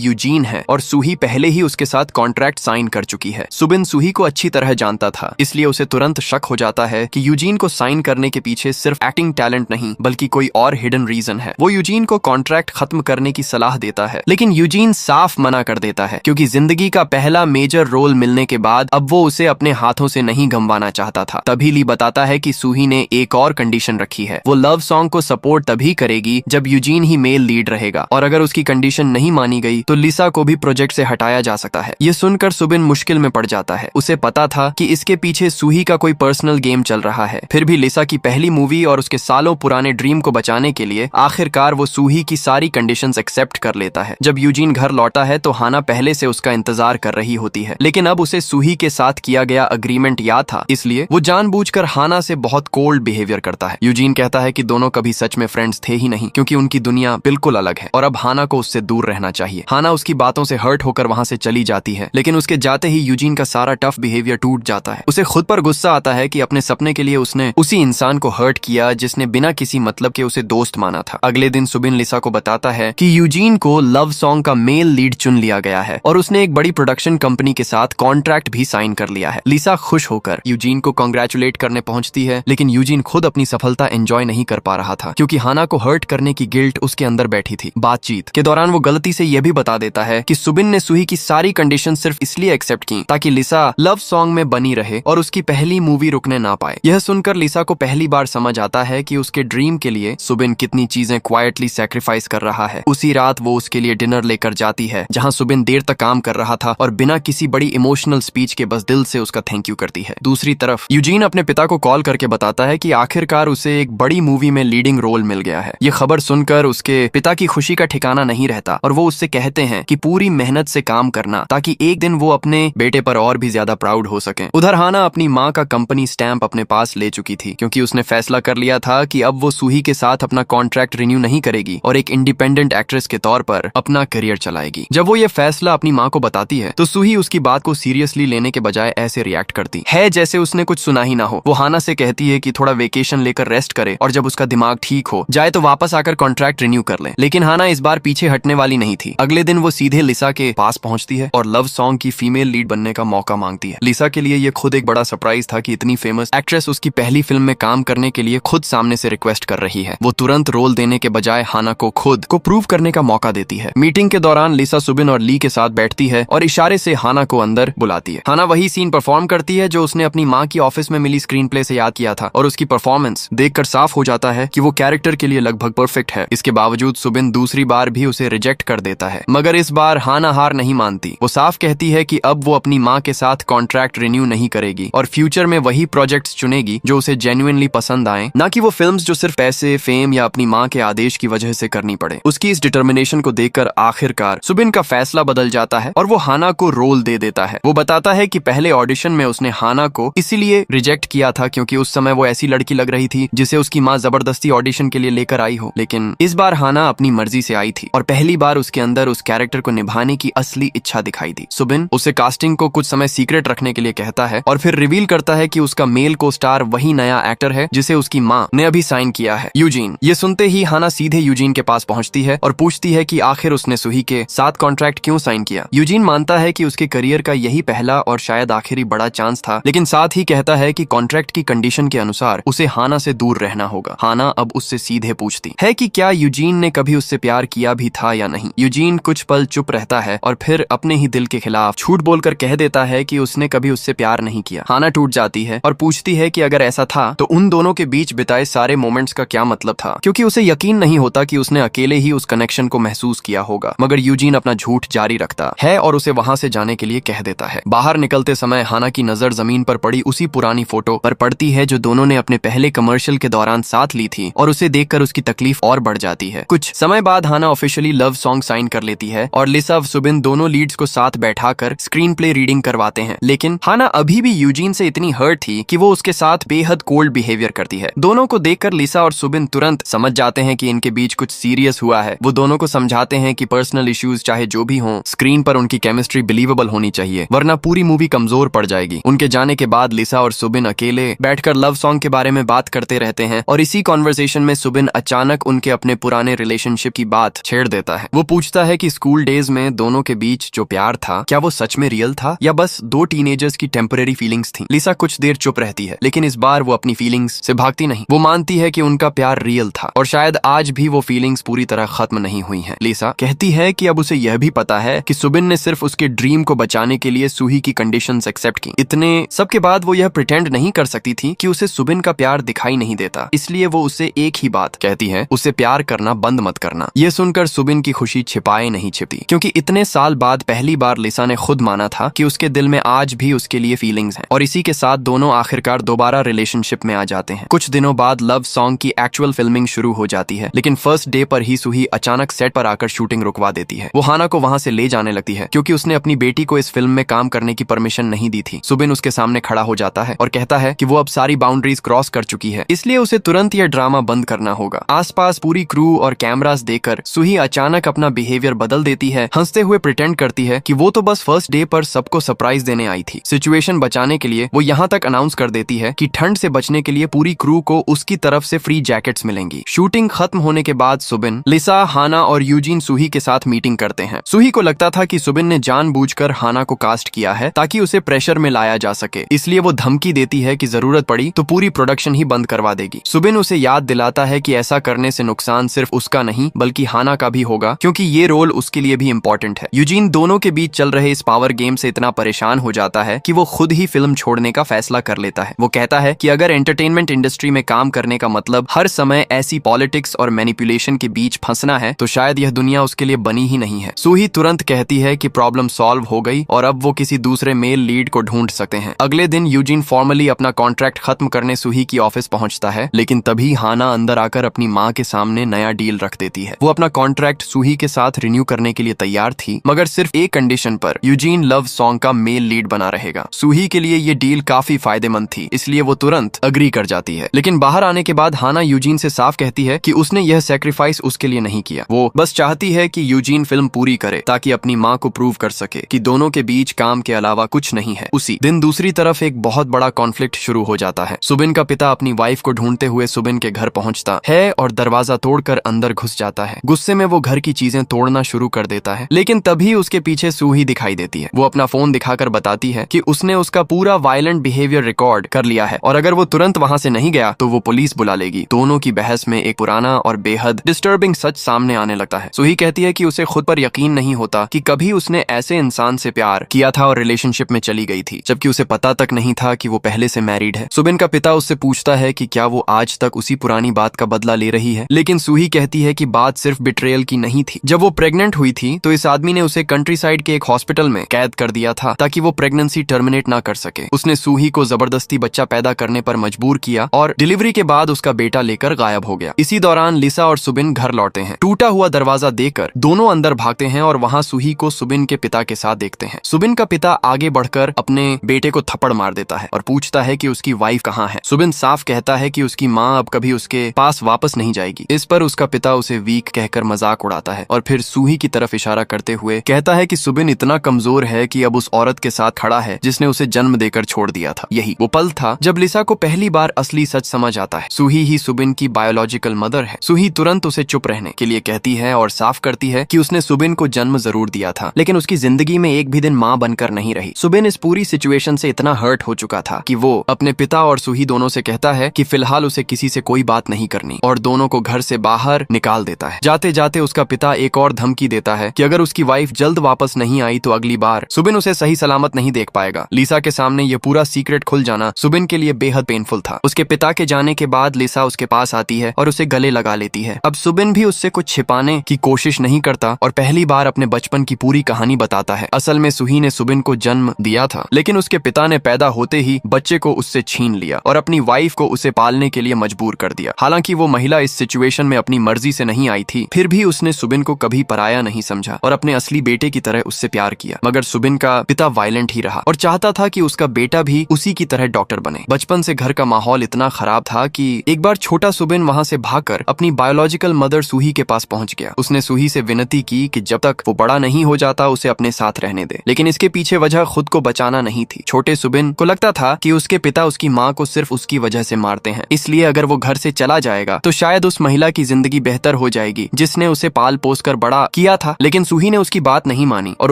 यूजीन है और सूही पहले ही उसके साथ कॉन्ट्रैक्ट साइन कर चुकी है। सुबिन सूही को अच्छी तरह जानता था, इसलिए उसे तुरंत शक हो जाता है कि यूजीन को साइन करने के पीछे सिर्फ एक्टिंग टैलेंट नहीं बल्कि कोई और हिडन रीजन है। वो यूजीन को कॉन्ट्रैक्ट खत्म करने की सलाह देता है, लेकिन यूजीन साफ मना कर देता है क्योंकि जिंदगी का पहला मेजर रोल मिलने के बाद अब वो उसे अपने हाथों से नहीं गंवाना चाहता था। तभी ली बताता है कि सूही ने एक और कंडीशन रखी है, वो लव सॉन्ग को सपोर्ट तभी करेगी जब यूजीन ही मेल लीड रहेगा और अगर उसकी कंडीशन नहीं मानी गई तो लिसा को भी प्रोजेक्ट से हटाया जा सकता है। ये सुनकर सुबिन मुश्किल में पड़ जाता है। उसे पता था कि इसके पीछे सूही का कोई पर्सनल गेम चल रहा है, फिर भी लिसा की पहली मूवी और उसके सालों पुराने ड्रीम को बचाने के लिए आखिरकार वो सूही की सारी कंडीशंस एक्सेप्ट कर लेता है। जब यूजीन घर लौटा है तो हाना पहले से उसका इंतजार कर रही होती है, लेकिन अब उसे सूही के साथ किया गया अग्रीमेंट याद था, इसलिए वो जानबूझकर हाना से बहुत कोल्ड बिहेवियर करता है। यूजीन कहता है कि दोनों कभी सच में फ्रेंड्स थे ही नहीं क्योंकि उनकी दुनिया बिल्कुल अलग है और अब हाना को उससे दूर रहना चाहिए। हाना उसकी बातों से हर्ट होकर वहां से चली जाती है, लेकिन उसके जाते ही यूजीन का सारा टफ बिहेवियर टूट जाता है। उसे खुद पर गुस्सा आता है कि अपने सपने के लिए उसने उसी इंसान को हर्ट किया जिसने बिना किसी मतलब के उसे दोस्त माना था। अगले दिन सुबिन लिसा को बताता है कि यूजीन को लव सॉन्ग का मेल लीड चुन लिया गया है और उसने एक बड़ी प्रोडक्शन कंपनी के साथ कॉन्ट्रैक्ट भी साइन कर लिया है। लिसा खुश होकर यूजीन को कांग्रेचुलेट करने पहुंचती है, लेकिन यूजीन खुद अपनी सफलता एंजॉय नहीं कर पा रहा था क्योंकि हाना को हर्ट करने की गिल्ट उसके अंदर बैठी थी। बातचीत के दौरान वो गलती से यह भी बता देता है कि सुबिन ने सूही की सारी कंडीशन सिर्फ इसलिए एक्सेप्ट की ताकि लिसा लव सॉन्ग में बनी रहे और उसकी पहली मूवी रुकने ना पाए। यह सुनकर लिसा को पहली बार समझ आता है कि उसके ड्रीम के लिए सुबिन कितनी चीजें क्वाइटली सैक्रिफाइस कर रहा है। उसी रात वो उसके लिए डिनर लेकर जाती है जहां सुबिन देर तक काम कर रहा था और बिना किसी बड़ी इमोशनल स्पीच के बस दिल से उसका थैंक यू करती है। दूसरी तरफ यूजीन अपने पिता को कॉल करके बताता है कि आखिरकार उसे एक बड़ी मूवी में लीडिंग रोल मिल गया है। ये खबर सुनकर उसके पिता की खुशी का ठिकाना नहीं रहता और वो उससे कहते हैं कि पूरी मेहनत से काम करना ताकि एक दिन वो अपने बेटे पर और भी ज्यादा प्राउड हो सके। उधर हाना अपनी माँ का कंपनी स्टैंप अपने पास ले चुकी थी क्योंकि उसने फैसला कर लिया था कि अब वो सूही के साथ अपना कॉन्ट्रैक्ट रिन्यू नहीं करेगी और एक इंडिपेंडेंट एक्ट्रेस के तौर पर अपना करियर चलाएगी। जब वो ये फैसला अपनी माँ को बताती है तो सूही उसकी बात को सीरियसली लेने के बजाय ऐसे रिएक्ट करती है जैसे उसने कुछ सुना ही ना हो। वो हाना से कहती है कि थोड़ा वेकेशन लेकर रेस्ट करे और जब उसका दिमाग ठीक हो जाए तो वापस आकर कॉन्ट्रैक्ट रिन्यू कर ले। लेकिन हाना इस बार पीछे हटने वाली नहीं थी। अगले दिन वो सीधे लिसा के पास पहुंचती है और लव सॉन्ग की फीमेल लीड बनने का मौका मांगती है। लिसा के लिए ये खुद एक बड़ा सरप्राइज था कि इतनी फेमस एक्ट्रेस उसकी पहली फिल्म में काम करने के लिए खुद सामने से रिक्वेस्ट कर रही है। वो तुरंत रोल देने के बजाय हाना को खुद को प्रूव करने का मौका देती है। मीटिंग के दौरान लिसा सुबिन और ली के साथ बैठती है और इशारे से हाना को अंदर बुलाती है। हाना वही सीन परफॉर्म करती है जो उसने अपनी माँ की ऑफिस में मिली स्क्रीन प्ले से याद किया था और उसकी परफॉर्मेंस देखकर साफ हो जाता है कि वो कैरेक्टर के लिए लगभग परफेक्ट है। इसके बावजूद सुबिन दूसरी बार भी उसे रिजेक्ट कर देता है, मगर इस बार हाना हार नहीं मानती। वो साफ कहती है कि अब वो अपनी माँ के साथ कॉन्ट्रैक्ट रिन्यू नहीं करेगी और फ्यूचर में वही प्रोजेक्ट्स चुनेगी जो उसे जेन्युइनली पसंद आए, ना कि वो फिल्म्स जो सिर्फ पैसे, फेम या अपनी माँ के आदेश की वजह से करनी पड़े। उसकी इस डिटर्मिनेशन को देखकर आखिरकार सुबिन का फैसला बदल जाता है और वो हाना को रोल दे देता है। वो बताता है कि पहले ऑडिशन में उसने हाना को इसीलिए रिजेक्ट किया था क्योंकि उस समय वो ऐसी लड़की लग रही थी जिसे उसकी माँ जबरदस्ती ऑडिशन के लिए लेकर आई हो, लेकिन इस बार हाना अपनी मर्जी से आई थी और पहली बार उसके अंदर उस कैरेक्टर को निभाने की असली इच्छा दिखाई दी। सुबिन उसे कास्टिंग को कुछ समय सीक्रेट रखने के लिए कहता है और फिर रिवील करता है कि उसका मेल को स्टार वही नया एक्टर है जिसे उसकी माँ ने अभी साइन किया है, यूजीन। ये सुनते ही हाना सीधे यूजीन के पास पहुंचती है और पूछती है कि आखिर उसने सूही के साथ कॉन्ट्रैक्ट क्यों साइन किया। यूजीन मानता है कि उसके करियर का यही पहला और शायद आखिरी बड़ा चांस था, लेकिन साथ ही कहता है कि कॉन्ट्रैक्ट की कंडीशन के अनुसार उसे हाना से दूर रहना होगा। हाना अब उससे सीधे पूछती है कि क्या यूजीन ने कभी उससे प्यार किया भी था या नहीं। यूजीन कुछ पल चुप रहता है और फिर अपने ही दिल के खिलाफ झूठ बोलकर कह देता है कि उसने कभी उससे प्यार नहीं किया। हाना टूट जाती है और पूछती है कि अगर ऐसा था तो उन दोनों के बीच बिताए सारे मोमेंट्स का क्या मतलब था, क्योंकि उसे यकीन नहीं होता कि उसने अकेले ही उस कनेक्शन को महसूस किया होगा। मगर यूजीन अपना झूठ जारी रखता है और उसे वहां से जाने के लिए कह देता है। बाहर निकलते समय हाना की नजर जमीन पर पड़ी उसी पुरानी फोटो पर पड़ती है जो दोनों ने अपने पहले कमर्शियल के दौरान साथ ली थी और उसे देखकर उसकी तकलीफ और बढ़ जाती है। कुछ समय बाद हाना ऑफिशियली लव सॉन्ग साइन कर लेती है और लिसा और सुबिन दोनों लीड्स को साथ बैठाकर स्क्रीन प्ले रीडिंग करवाते हैं, लेकिन हाना अभी भी यूजीन से इतनी हर्ट थी कि वो उसके साथ बेहद कोल्ड बिहेवियर करती है। दोनों को देखकर लिसा और सुबिन तुरंत समझ जाते हैं कि इनके बीच कुछ सीरियस हुआ है। वो दोनों को समझाते हैं कि पर्सनल इश्यूज चाहे जो भी हों, स्क्रीन पर उनकी केमिस्ट्री बिलीवेबल होनी चाहिए, वरना पूरी मूवी कमजोर पड़ जाएगी। उनके जाने के बाद लिसा और सुबिन अकेले बैठकर लव सॉन्ग के बारे में में बात करते रहते हैं और इसी कॉन्वर्सेशन में सुबिन अचानक उनके अपने पुराने रिलेशनशिप की बात छेड़ देता है। वो पूछता है कि स्कूल डेज में दोनों के बीच जो प्यार था क्या वो सच में रियल था या बस दो टीनेजर्स की टेम्पररी फीलिंग्स थी। लिसा कुछ देर चुप रहती है, लेकिन इस बार वो अपनी फीलिंग्स से भागती नहीं। वो मानती है कि उनका प्यार रियल था और शायद आज भी वो फीलिंग्स पूरी तरह खत्म नहीं हुई हैं। लिसा कहती है कि अब उसे यह भी पता है कि सुबिन ने सिर्फ उसके ड्रीम को बचाने के लिए सूही की कंडीशंस एक्सेप्ट की। इतने सब के बाद वो यह प्रिटेंड नहीं कर सकती थी कि उसे सुबिन का प्यार दिखाई नहीं देता, इसलिए वो उसे एक ही बात कहती है, उसे प्यार करना बंद मत करना। ये सुनकर सुबिन की खुशी छिपाए नहीं छिपती, क्योंकि इतने साल बाद पहली बार लिसा ने खुद माना था कि उसके दिल में आज भी उसके लिए फीलिंग्स हैं। और इसी के साथ दोनों आखिरकार दोबारा रिलेशनशिप में आ जाते हैं। कुछ दिनों बाद लव सॉन्ग की एक्चुअल फिल्मिंग शुरू हो जाती है, लेकिन फर्स्ट डे पर ही सूही अचानक सेट पर आकर शूटिंग रुकवा देती है। वो हाना को वहां से ले जाने लगती है, क्योंकि उसने अपनी बेटी को इस फिल्म में काम करने की परमिशन नहीं दी थी। सुबिन उसके सामने खड़ा हो जाता है और कहता है कि वो अब सारी बाउंड्रीज क्रॉस कर चुकी है, इसलिए उसे तुरंत यह ड्रामा बंद करना होगा। आसपास पूरी क्रू और कैमरास देखकर सूही अचानक अपना बिहेवियर बदल देती है, हंसते हुए प्रिटेंड करती है कि वो तो बस फर्स्ट डे पर सबको सरप्राइज देने आई थी। सिचुएशन बचाने के लिए वो यहाँ तक अनाउंस कर देती है कि ठंड से बचने के लिए पूरी क्रू को उसकी तरफ से फ्री जैकेट्स मिलेंगी। शूटिंग खत्म होने के बाद सुबिन, लिसा, हाना और यूजीन सूही के साथ मीटिंग करते हैं। सूही को लगता था कि सुबिन ने जानबूझकर हाना को कास्ट किया है ताकि उसे प्रेशर में लाया जा सके, इसलिए वो धमकी देती है कि जरूरत पड़ी तो पूरी प्रोडक्शन ही बंद करवा देगी। सुबिन उसे याद दिलाता है कि ऐसा करने से नुकसान सिर्फ उसका नहीं बल्कि हाना का भी होगा, क्योंकि ये रोल उसके लिए भी इम्पोर्टेंट है। यूजीन दोनों के बीच चल रहे इस पावर गेम से इतना परेशान हो जाता है कि वो खुद ही फिल्म छोड़ने का फैसला कर लेता है। वो कहता है कि अगर एंटरटेनमेंट इंडस्ट्री में काम करने का मतलब हर समय ऐसी पॉलिटिक्स और मैनिपुलेशन के बीच फंसना है तो शायद यह दुनिया उसके लिए बनी ही नहीं है। सूही तुरंत कहती है कि प्रॉब्लम सॉल्व हो गई और अब वो किसी दूसरे मेल लीड को ढूंढ सकते हैं। अगले दिन यूजीन फॉर्मली अपना कॉन्ट्रैक्ट खत्म करने सूही की ऑफिस पहुंचता है, लेकिन तभी हाना अंदर आकर अपनी माँ के सामने नया डील रख देती है। वो अपना कॉन्ट्रैक्ट सूही के साथ रिन्यू करने के लिए तैयार थी, मगर सिर्फ एक कंडीशन पर, यूजीन लव सॉन्ग का मेल लीड बना रहेगा। सूही के लिए ये डील काफी फायदेमंद थी, इसलिए वो तुरंत अग्री कर जाती है। लेकिन बाहर आने के बाद हाना यूजीन से साफ कहती है कि उसने यह सैक्रिफाइस उसके लिए नहीं किया। वो बस चाहती है कि यूजीन फिल्म पूरी करे ताकि अपनी माँ को प्रूव कर सके कि दोनों के बीच काम के अलावा कुछ नहीं है। उसी दिन दूसरी तरफ एक बहुत बड़ा कॉन्फ्लिक्ट शुरू हो जाता है। सुबिन का पिता अपनी वाइफ को ढूंढते हुए सुबिन के घर पहुंचता है और दरवाजा तोड़कर अंदर घुस जाता है। गुस्से में वो घर की चीजें तोड़ना शुरू कर देता है, लेकिन तभी उसके पीछे सूही दिखाई देती है। वो अपना फोन दिखाकर बताती है कि उसने उसका पूरा वायलेंट बिहेवियर रिकॉर्ड कर लिया है और अगर वो तुरंत वहां से नहीं गया तो वो पुलिस बुला लेगी। दोनों की बहस में एक पुराना और बेहद डिस्टर्बिंग सच सामने आने लगता है। सूही कहती है कि उसे खुद पर यकीन नहीं होता कि कभी उसने ऐसे इंसान से प्यार किया था और रिलेशनशिप में चली गई थी, जबकि उसे पता तक नहीं था कि वो पहले से मैरिड है। सुबिन का पिता उससे पूछता है कि क्या वो आज तक उसी पुरानी बात का बदला ले रही है, लेकिन सूही कहती है कि बात सिर्फ बिट्रेयल की नहीं थी। जब वो प्रेग्नेंट हुई थी तो इस आदमी ने उसे कंट्री साइड के एक हॉस्पिटल में कैद कर दिया था ताकि वो प्रेगनेंसी टर्मिनेट ना कर सके। उसने सूही को जबरदस्ती बच्चा पैदा करने पर मजबूर किया और डिलीवरी के बाद उसका बेटा लेकर गायब हो गया। इसी दौरान लिसा और सुबिन घर लौटते हैं। टूटा हुआ दरवाजा देखकर दोनों अंदर भागते हैं और वहां सूही को सुबिन के पिता के साथ देखते हैं। सुबिन का पिता आगे बढ़कर अपने बेटे को थप्पड़ मार देता है और पूछता है कि उसकी वाइफ कहाँ है। सुबिन साफ कहता है कि उसकी माँ अब कभी उसके पास वापस नहीं जाएगी। इस पर उसका पिता उसे वीक कहकर मजाक उड़ाता है और फिर सूही की तरफ इशारा करते हुए कहता है कि सुबिन इतना कमजोर है कि अब उस औरत के साथ खड़ा है जिसने उसे जन्म देकर छोड़ दिया था। यही वो पल था जब लिसा को पहली बार असली सच समझ आता है। सूही ही सुबिन की बायोलॉजिकल मदर है। सूही तुरंत उसे चुप रहने के लिए कहती है और साफ करती है कि उसने सुबिन को जन्म जरूर दिया था, लेकिन उसकी जिंदगी में एक भी दिन माँ बनकर नहीं रही। सुबिन इस पूरी सिचुएशन से इतना हर्ट हो चुका था कि वो अपने पिता और सूही दोनों से कहता है कि फिलहाल उसे किसी से कोई बात नहीं करनी और दोनों को घर से बाहर निकाल देता है। जाते जाते उसका पिता एक और धमकी देता है कि अगर उसकी वाइफ जल्द वापस नहीं आई तो अगली बार सुबिन उसे सही सलामत नहीं देख पाएगा। लिसा के सामने ये पूरा सीक्रेट खुल जाना सुबिन के लिए बेहद पेनफुल था। उसके पिता के जाने के बाद लिसा उसके पास आती है और उसे गले लगा लेती है। अब सुबिन भी उससे कुछ छिपाने की कोशिश नहीं करता और पहली बार अपने बचपन की पूरी कहानी बताता है। असल में सूही ने सुबिन को जन्म दिया था, लेकिन उसके पिता ने पैदा होते ही बच्चे को उससे छीन लिया और अपनी वाइफ को उसे पालने के लिए मजबूर कर दिया। हालांकि वो महिला इस सिचुएशन में अपनी मर्जी से नहीं आई थी, फिर भी उसने सुबिन को कभी पराया नहीं समझा और अपने असली बेटे की तरह उससे प्यार किया। मगर सुबिन का पिता वायलेंट ही रहा और चाहता था कि उसका बेटा भी उसी की तरह डॉक्टर बने। बचपन से घर का माहौल इतना खराब था कि एक बार छोटा सुबिन वहां से भागकर अपनी बायोलॉजिकल मदर सूही के पास पहुंच गया। उसने सूही से विनती की कि जब तक वो बड़ा नहीं हो जाता उसे अपने साथ रहने दे, लेकिन इसके पीछे वजह खुद को बचाना नहीं थी। छोटे सुबिन को लगता था कि उसके पिता उसकी माँ को सिर्फ उसकी वजह से मारते हैं, इसलिए अगर वो घर से चला जाएगा तो शायद उस महिला की जिंदगी बेहतर हो जाएगी जिसने उसे पाल पोस कर बड़ा किया था। लेकिन सूही ने उसकी बात नहीं मानी और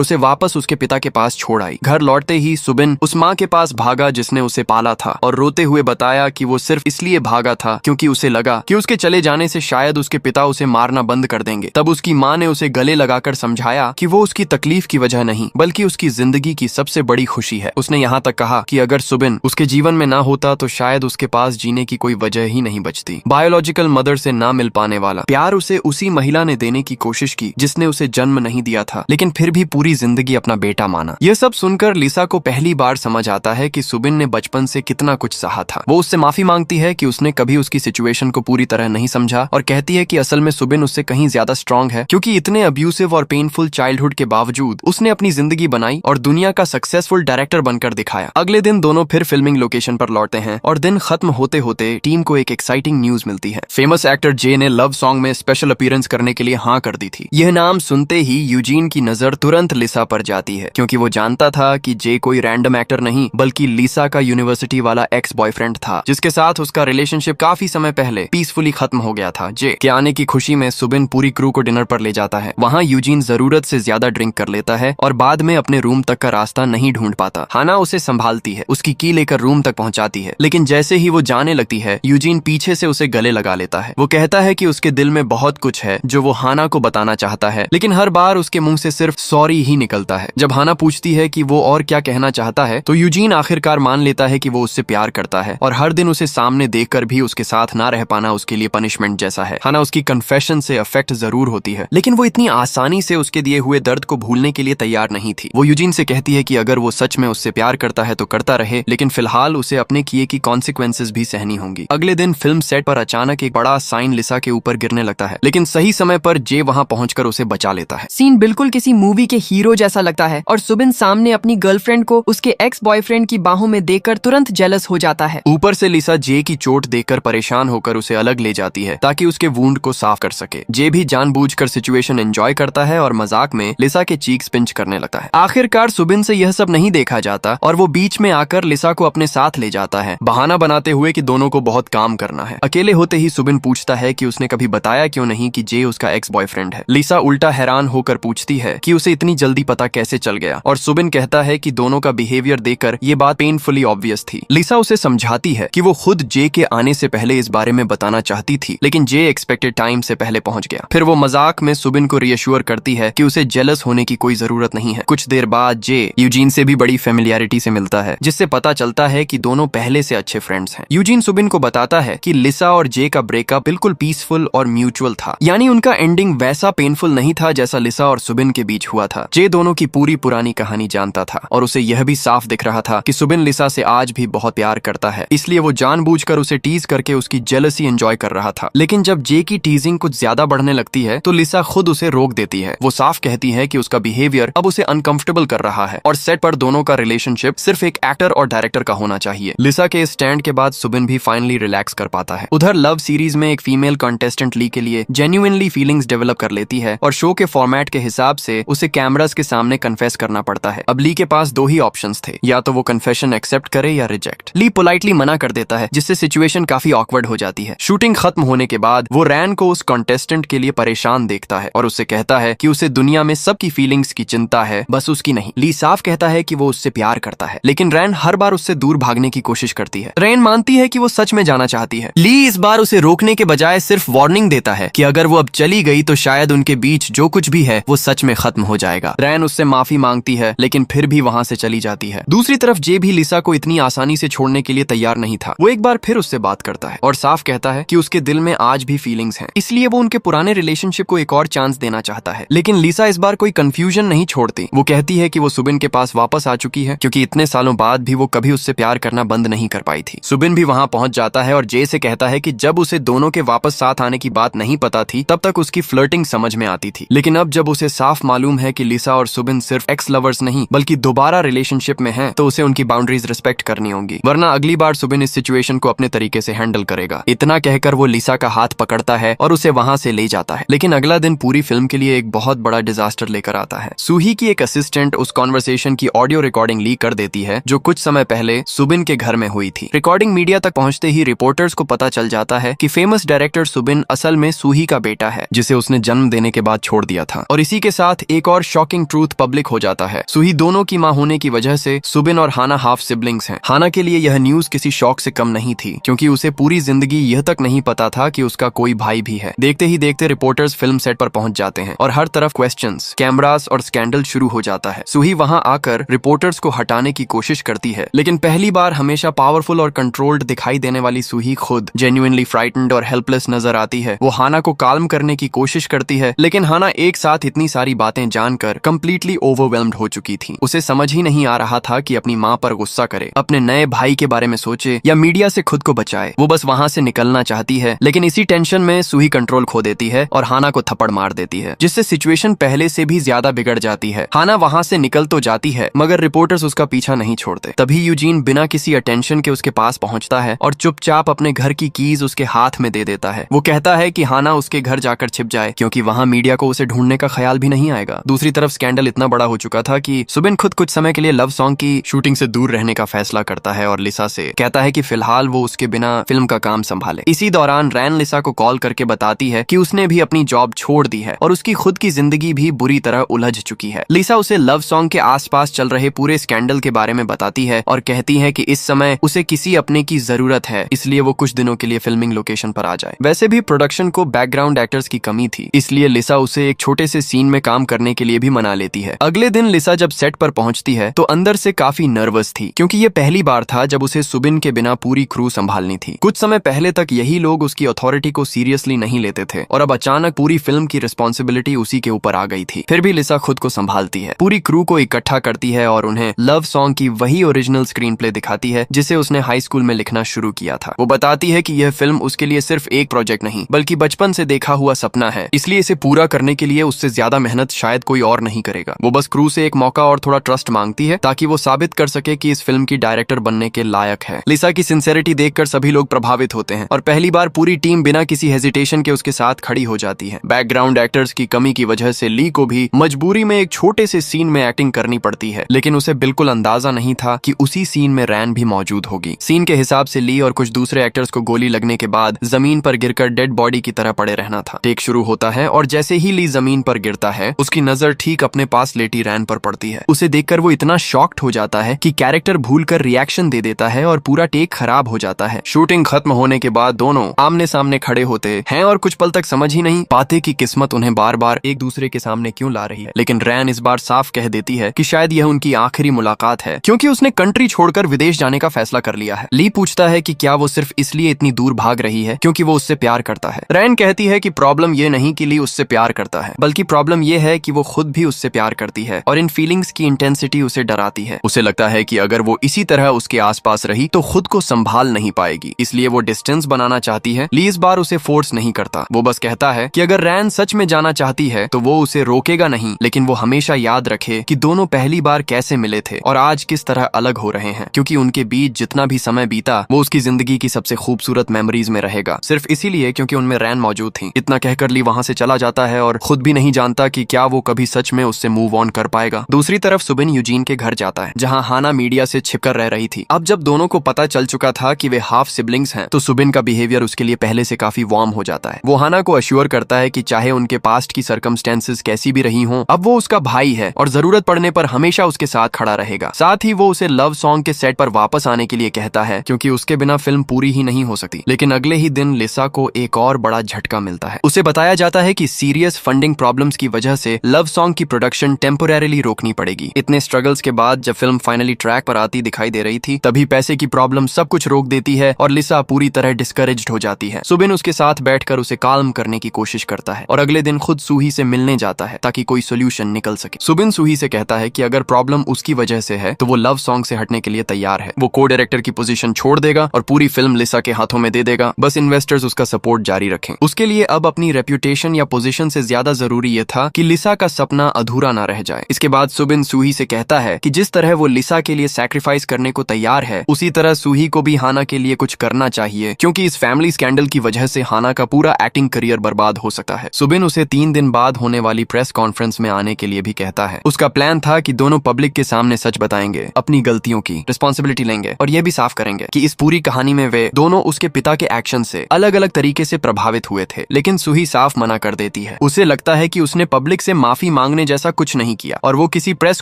उसे वापस उसके पिता के पास छोड़ आई। घर लौटते ही सुबिन उस माँ के पास भागा जिसने उसे पाला था और रोते हुए बताया कि वो सिर्फ इसलिए भागा था क्योंकि उसे लगा कि उसके चले जाने से शायद उसके पिता उसे मारना बंद कर देंगे। तब उसकी माँ ने उसे गले लगाकर समझाया कि वो उसकी तकलीफ की वजह नहीं बल्कि उसकी जिंदगी की सबसे बड़ी खुशी है। उसने यहाँ तक कहा कि अगर सुबिन उसके जीवन में ना होता तो शायद उसके पास जीने की कोई वजह ही नहीं बचती। बायोलॉजिकल मदर से ना मिल पाने वाला प्यार उसे उसी महिला ने देने की कोशिश की जिसने उसे जन्म नहीं दिया था, लेकिन फिर भी पूरी जिंदगी अपना बेटा माना। यह सब सुनकर लिसा को पहली बार समझ आता है कि सुबिन ने बचपन से कितना कुछ सहा था। वो उससे माफी मांगती है कि उसने कभी उसकी सिचुएशन को पूरी तरह नहीं समझा और कहती है कि असल में सुबिन उससे कहीं ज्यादा स्ट्रांग है, क्योंकि इतने अब्यूसिव और पेनफुल चाइल्डहुड के बावजूद उसने अपनी जिंदगी बनाई और दुनिया का सक्सेसफुल डायरेक्टर बनकर दिखाया। अगले दिन दोनों फिर फिल्मिंग लोकेशन पर लौटते हैं और दिन खत्म होते होते टीम को एक एक्साइटिंग न्यूज मिलती है। फेमस एक्टर जे ने लव सॉन्ग में स्पेशल अपीयरेंस करने के लिए हाँ कर दी थी। यह नाम सुनते ही यूजीन की नजर तुरंत लिसा पर जाती है, क्योंकि वो जानता था कि जे कोई रैंडम एक्टर नहीं बल्कि लिसा का यूनिवर्सिटी वाला एक्स बॉयफ्रेंड था, जिसके साथ उसका रिलेशनशिप काफी समय पहले पीसफुली खत्म हो गया था। जे के आने की खुशी में सुबिन पूरी क्रू को डिनर पर ले जाता है। वहाँ यूजीन जरूरत से ज्यादा ड्रिंक कर लेता है और बाद में अपने रूम तक का रास्ता नहीं ढूंढ पाता। हाना उसे संभालती है, उसकी की लेकर रूम तक पहुंचाती है, लेकिन जैसे ही वो जाने लगती है यूजीन पीछे से उसे गले लगा लेता है। वो कहता है कि उसके दिल में बहुत कुछ है जो वो हाना को बताना चाहता है, लेकिन हर बार उसके मुंह से सिर्फ सॉरी ही निकलता है। जब हाना पूछती है कि वो और क्या कहना चाहता है तो यूजीन आखिरकार मान लेता है कि वो उससे प्यार करता है और हर दिन उसे सामने देखकर भी उसके साथ ना रह पाना उसके लिए पनिशमेंट जैसा है। हाना उसकी कन्फेशन से अफेक्ट जरूर होती है, लेकिन वो इतनी आसानी से उसके दिए हुए दर्द को भूलने के लिए तैयार नहीं थी। वो यूजीन से कहती है कि अगर वो सच में उससे प्यार करता है तो करता रहे, लेकिन फिलहाल उसे अपने किए की कॉन्सिक्वेंसेस भी सहनी होंगी। अगले दिन फिल्म सेट पर अचानक एक बड़ा साइन लिसा के ऊपर गिरने लगता है, लेकिन सही समय पर जे वहाँ पहुंचकर उसे बचा लेता है। सीन बिल्कुल किसी मूवी के हीरो जैसा लगता है और सुबिन सामने अपनी गर्लफ्रेंड को उसके एक्स बॉयफ्रेंड की बाहों में देखकर तुरंत जेलस हो जाता है। ऊपर से लिसा जे की चोट देखकर परेशान होकर उसे अलग ले जाती है ताकि उसके वुंड को साफ कर सके। जे भी जानबूझकर सिचुएशन एंजॉय करता है और मजाक में लिसा के चीक्स पिंच करने लगता है। आखिरकार सुबिन से यह सब नहीं देखा जाता और वो बीच में आकर लिसा को अपने साथ ले जाता है, बहाना बनाते हुए कि दोनों को बहुत काम करना है। अकेले होते ही सुबिन पूछता है कि उसने कभी बताया क्यों नहीं कि जे उसका एक्स बॉयफ्रेंड है। लिसा उल्टा हैरान होकर पूछती है कि उसे इतनी जल्दी पता कैसे चल गया, और सुबिन कहता है कि दोनों का बिहेवियर देखकर ये बात पेनफुली ऑब्वियस थी। लिसा उसे समझाती है कि वो खुद जे के आने से पहले इस बारे में बताना चाहती थी, लेकिन जे एक्सपेक्टेड टाइम से पहले पहुंच गया। फिर वो मजाक में सुबिन को रियश्योर करती है कि उसे जेलस होने की कोई जरूरत नहीं है। कुछ देर बाद जे यूजीन से भी बड़ी फेमिलियरिटी से मिलता है, जिससे पता चलता है कि दोनों पहले से अच्छे फ्रेंड्स हैं। यूजीन सुबिन को बताता है कि लिसा और जे का ब्रेकअप बिल्कुल पीसफुल और म्यूचुअल था, यानी उनका एंडिंग वैसा पेनफुल नहीं था जैसा लिसा और सुबिन के बीच हुआ था। जे दोनों की पूरी पुरानी कहानी जानता था और उसे यह भी साफ दिख रहा था कि सुबिन लिसा से आज भी बहुत प्यार करता है, इसलिए वो जानबूझकर उसे टीज करके उसकी जेलसी एंजॉय कर रहा था। लेकिन जब जे की टीजिंग कुछ ज्यादा बढ़ने लगती है तो लिसा खुद उसे रोक देती है। वो साफ कहती है कि उसका बिहेवियर अब उसे अनकंफर्टेबल कर रहा है और सेट पर दोनों का रिलेशनशिप सिर्फ एक एक्टर और डायरेक्टर का होना चाहिए। लिसा के स्टैंड के बाद सुबिन भी फाइनली रिलैक्स कर पाता है। उधर लव सीरीज में एक फीमेल कंटेस्टेंट ली के लिए जेन्युइनली फीलिंग्स डेवलप कर लेती है और शो के फॉर्मेट के हिसाब से उसे कैमरास के सामने कन्फेस करना पड़ता है। अब ली के पास दो ही ऑप्शंस थे, या तो वो कन्फेशन एक्सेप्ट करे या रिजेक्ट। ली पोलाइटली मना कर देता है, जिससे सिचुएशन काफी ऑकवर्ड हो जाती है। शूटिंग खत्म होने के बाद वो रैन को उस कंटेस्टेंट के लिए परेशान देखता है और उससे कहता है कि उसे दुनिया में सबकी फीलिंग्स की चिंता है, बस उसकी नहीं। ली साफ कहता है कि वो उससे प्यार करता है, लेकिन रैन हर बार उससे दूर भागने की कोशिश करती है। रैन मानती है कि वो सच में जाना चाहती है। ली इस बार उसे रोकने के बजाय सिर्फ वार्निंग देता है कि अगर वो अब चली गई तो शायद उनके बीच जो कुछ भी है वो सच में खत्म हो जाएगा। रैन उससे माफी मांगती है, लेकिन फिर भी वहां से चली जाती है। दूसरी तरफ जे भी लिसा को इतनी आसानी से छोड़ने के लिए तैयार नहीं था। वो एक बार फिर उससे बात करता है और साफ कहता है कि उसके दिल में आज भी फीलिंग्स हैं, इसलिए वो उनके पुराने रिलेशनशिप को एक और चांस देना चाहता है। लेकिन लिसा इस बार कोई कंफ्यूजन नहीं छोड़ती। वो कहती है कि वो सुबिन के पास वापस आ चुकी है, क्योंकि इतने सालों बाद भी वो कभी उससे प्यार करना बंद नहीं कर पाई थी। सुबिन भी वहां पहुंच जाता है और जे से कहता है कि जब उसे दोनों के वापस साथ आने की बात नहीं पता थी तब तक उसकी फ्लर्टिंग समझ में आती थी, लेकिन अब जब उसे साफ मालूम है कि लिसा और सुबिन सिर्फ एक्स लवर्स नहीं बल्कि दोबारा रिलेशनशिप में हैं, तो उसे उनकी बाउंड्रीज रिस्पेक्ट करनी होंगी, वरना अगली बार सुबिन इस सिचुएशन को अपने तरीके से हैंडल करेगा। इतना कहकर वो लिसा का हाथ पकड़ता है और उसे वहां से ले जाता है। लेकिन अगला दिन पूरी फिल्म के लिए एक बहुत बड़ा डिजास्टर लेकर आता है। सूही की एक असिस्टेंट उस कॉन्वर्सेशन की ऑडियो रिकॉर्डिंग लीक कर देती है जो कुछ समय पहले सुबिन के घर में हुई थी। रिकॉर्डिंग ब्रेकिंग मीडिया तक पहुंचते ही रिपोर्टर्स को पता चल जाता है कि फेमस डायरेक्टर सुबिन असल में सूही का बेटा है, जिसे उसने जन्म देने के बाद छोड़ दिया था। और इसी के साथ एक और शॉकिंग ट्रूथ पब्लिक हो जाता है। सूही दोनों की मां होने की वजह से सुबिन और हाना हाफ सिबलिंग्स हैं। हाना के लिए यह न्यूज किसी शॉक से कम नहीं थी, क्योंकि उसे पूरी जिंदगी यह तक नहीं पता था कि उसका कोई भाई भी है। देखते ही देखते रिपोर्टर्स फिल्म सेट पर पहुंच जाते हैं और हर तरफ क्वेश्चंस, कैमरास और स्कैंडल शुरू हो जाता है। सूही वहां आकर रिपोर्टर्स को हटाने की कोशिश करती है, लेकिन पहली बार हमेशा पावरफुल और कंट्रोल्ड दिखाई देने वाली सूही खुद जेन्युइनली फ्राइटन्ड और हेल्पलेस नजर आती है। वो हाना को काल्म करने की कोशिश करती है, लेकिन हाना एक साथ इतनी सारी बातें जानकर कंप्लीटली ओवरवेल्म्ड हो चुकी थी। उसे समझ ही नहीं आ रहा था कि अपनी मां पर गुस्सा करे, अपने नए भाई के बारे में सोचे या मीडिया से खुद को बचाए। वो बस वहां से निकलना चाहती है, लेकिन इसी टेंशन में सूही कंट्रोल खो देती है और हाना को थप्पड़ मार देती है, जिससे सिचुएशन पहले से भी ज्यादा बिगड़ जाती है। हाना वहां से निकल तो जाती है, मगर रिपोर्टर्स उसका पीछा नहीं छोड़ते। तभी यूजीन बिना किसी अटेंशन के उसके पास पहुंचता है और चुपचाप अपने घर की कीज उसके हाथ में दे देता है। वो कहता है कि हाना उसके घर जाकर छिप जाए, क्योंकि वहां मीडिया को उसे ढूंढने का ख्याल भी नहीं आएगा। दूसरी तरफ स्कैंडल इतना बड़ा हो चुका था कि सुबिन खुद कुछ समय के लिए लव सॉन्ग की शूटिंग से दूर रहने का फैसला करता है और लिसा से कहता है कि फिलहाल वो उसके बिना फिल्म का काम संभाले। इसी दौरान रैन लिसा को कॉल करके बताती है कि उसने भी अपनी जॉब छोड़ दी है और उसकी खुद की जिंदगी भी बुरी तरह उलझ चुकी है। लिसा उसे लव सॉन्ग के आसपास चल रहे पूरे स्कैंडल के बारे में बताती है और कहती है कि इस समय उसे किसी अपने की जरूरत है, इसलिए वो कुछ दिनों के लिए फिल्मिंग लोकेशन पर आ जाए। वैसे भी प्रोडक्शन को बैकग्राउंड एक्टर्स की कमी थी, इसलिए लिसा उसे एक छोटे से सीन में काम करने के लिए भी मना लेती है। अगले दिन लिसा जब सेट पर पहुंचती है तो अंदर से काफी नर्वस थी, क्योंकि ये पहली बार था जब उसे सुबिन के बिना पूरी क्रू संभालनी थी। कुछ समय पहले तक यही लोग उसकी अथॉरिटी को सीरियसली नहीं लेते थे और अब अचानक पूरी फिल्म की रिस्पॉन्सिबिलिटी उसी के ऊपर आ गई थी। फिर भी लिसा खुद को संभालती है, पूरी क्रू को इकट्ठा करती है और उन्हें लव सॉन्ग की वही ओरिजिनल स्क्रीन प्ले दिखाती है जिसे उसने हाई स्कूल में लिखना शुरू किया था। वो बताती है कि यह फिल्म उसके लिए सिर्फ एक प्रोजेक्ट नहीं बल्कि बचपन से देखा हुआ सपना है, इसलिए इसे पूरा करने के लिए उससे ज्यादा मेहनत शायद कोई और नहीं करेगा। वो बस क्रू से एक मौका और थोड़ा ट्रस्ट मांगती है ताकि वो साबित कर सके कि इस फिल्म की डायरेक्टर बनने के लायक है। लिसा की सिंसेरिटी देखकर सभी लोग प्रभावित होते हैं और पहली बार पूरी टीम बिना किसी हेजिटेशन के उसके साथ खड़ी हो जाती है। बैकग्राउंड एक्टर्स की कमी की वजह से ली को भी मजबूरी में एक छोटे से सीन में एक्टिंग करनी पड़ती है, लेकिन उसे बिल्कुल अंदाजा नहीं था कि उसी सीन में रैन भी मौजूद होगी। सीन के हिसाब से ली और कुछ दूसरे एक्टर्स को गोली लगने के बाद जमीन पर गिरकर डेड बॉडी की तरह पड़े रहना था। टेक शुरू होता है और जैसे ही ली जमीन पर गिरता है उसकी नजर ठीक अपने पास लेटी रैन पर पड़ती है। उसे देखकर वो इतना शॉक्ड हो जाता है कि कैरेक्टर भूलकर रिएक्शन दे देता है और पूरा टेक खराब हो जाता है। शूटिंग खत्म होने के बाद दोनों आमने सामने खड़े होते हैं और कुछ पल तक समझ ही नहीं पाते कि किस्मत उन्हें बार बार एक दूसरे के सामने क्यों ला रही है। लेकिन रैन इस बार साफ कह देती है कि शायद यह उनकी आखिरी मुलाकात है, क्योंकि उसने कंट्री छोड़कर विदेश जाने का फैसला कर लिया है। ली पूछता है कि क्या वो सिर्फ इसलिए इतनी दूर भाग रही है क्योंकि वो उससे प्यार करता है। रैन कहती है कि प्रॉब्लम ये नहीं कि ली उससे प्यार करता है, बल्कि प्रॉब्लम ये है कि वो खुद भी उससे प्यार करती है और इन फीलिंग्स की इंटेंसिटी उसे डराती है। उसे लगता है कि अगर वो इसी तरह उसके आसपास रही तो खुद को संभाल नहीं पाएगी, इसलिए वो डिस्टेंस बनाना चाहती है। ली इस बार उसे फोर्स नहीं करता, वो बस कहता है कि अगर रैन सच में जाना चाहती है तो वो उसे रोकेगा नहीं, लेकिन वो हमेशा याद रखे कि दोनों पहली बार कैसे मिले थे और आज किस तरह अलग हो रहे हैं, क्योंकि उनके बीच जितना भी समय बीता वो उसकी जिंदगी की सबसे खूबसूरत मेमोरीज में रहेगा, सिर्फ इसीलिए क्योंकि उनमें रैन मौजूद थी। इतना कहकर ली वहां से चला जाता है और खुद भी नहीं जानता कि क्या वो कभी सच में उससे मूव ऑन कर पाएगा। दूसरी तरफ सुबिन यूजीन के घर जाता है, जहां हाना मीडिया से छिपकर रह रही थी। अब जब दोनों को पता चल चुका था कि वे हाफ सिबलिंग्स हैं, तो सुबिन का बिहेवियर उसके लिए पहले से काफी वार्म हो जाता है। वो हाना को अश्योर करता है कि चाहे उनके पास्ट की सर्कमस्टेंसेस कैसी भी रही हों, अब वो उसका भाई है और जरूरत पड़ने पर हमेशा उसके साथ खड़ा रहेगा। साथ ही वो उसे लव सॉन्ग के सेट पर वापस आने के लिए कहता है, क्योंकि उसके बिना फिल्म पूरी ही नहीं हो सकती। लेकिन अगले ही दिन लिसा को एक और बड़ा झटका मिलता है। उसे बताया जाता है कि सीरियस फंडिंग प्रॉब्लम्स की वजह से लव सॉन्ग की प्रोडक्शन टेम्पोरेरीली रोकनी पड़ेगी। इतने स्ट्रगल्स के बाद जब फिल्म फाइनली ट्रैक पर आती दिखाई दे रही थी, तभी पैसे की प्रॉब्लम सब कुछ रोक देती है और लिसा पूरी तरह डिस्करेज्ड हो जाती है। सुबिन उसके साथ बैठकर उसे काल्म करने की कोशिश करता है और अगले दिन खुद सूही से मिलने जाता है ताकि कोई सोल्यूशन निकल सके। सुबिन सूही से कहता है कि अगर प्रॉब्लम उसकी वजह से है तो वो लव सॉन्ग से हटने के लिए तैयार है। वो को डायरेक्टर की पोजीशन छोड़ देगा और पूरी फिल्म लिसा के हाथों में दे देगा, बस इन्वेस्टर्स उसका सपोर्ट जारी रखें। उसके लिए अब अपनी रेप्यूटेशन या पोजीशन से ज्यादा जरूरी यह था कि लिसा का सपना अधूरा ना रह जाए। इसके बाद सुबिन सूही से कहता है कि जिस तरह वो लिसा के लिए सैक्रिफाइस करने को तैयार है, उसी तरह सूही को भी हाना के लिए कुछ करना चाहिए, क्योंकि इस फैमिली स्कैंडल की वजह से हाना का पूरा एक्टिंग करियर बर्बाद हो सकता है। सुबिन उसे 3 दिन बाद होने वाली प्रेस कॉन्फ्रेंस में आने के लिए भी कहता है। उसका प्लान था कि दोनों पब्लिक के सामने सच बताएंगे, अपनी गलतियों की रिस्पॉन्सिबिलिटी लेंगे और यह भी साफ करेंगे करेंगे कि इस पूरी कहानी में वे दोनों उसके पिता के एक्शन से अलग अलग तरीके से प्रभावित हुए थे, लेकिन सूही साफ मना कर देती है। उसे लगता है कि उसने पब्लिक से माफी मांगने जैसा कुछ नहीं किया और वो किसी प्रेस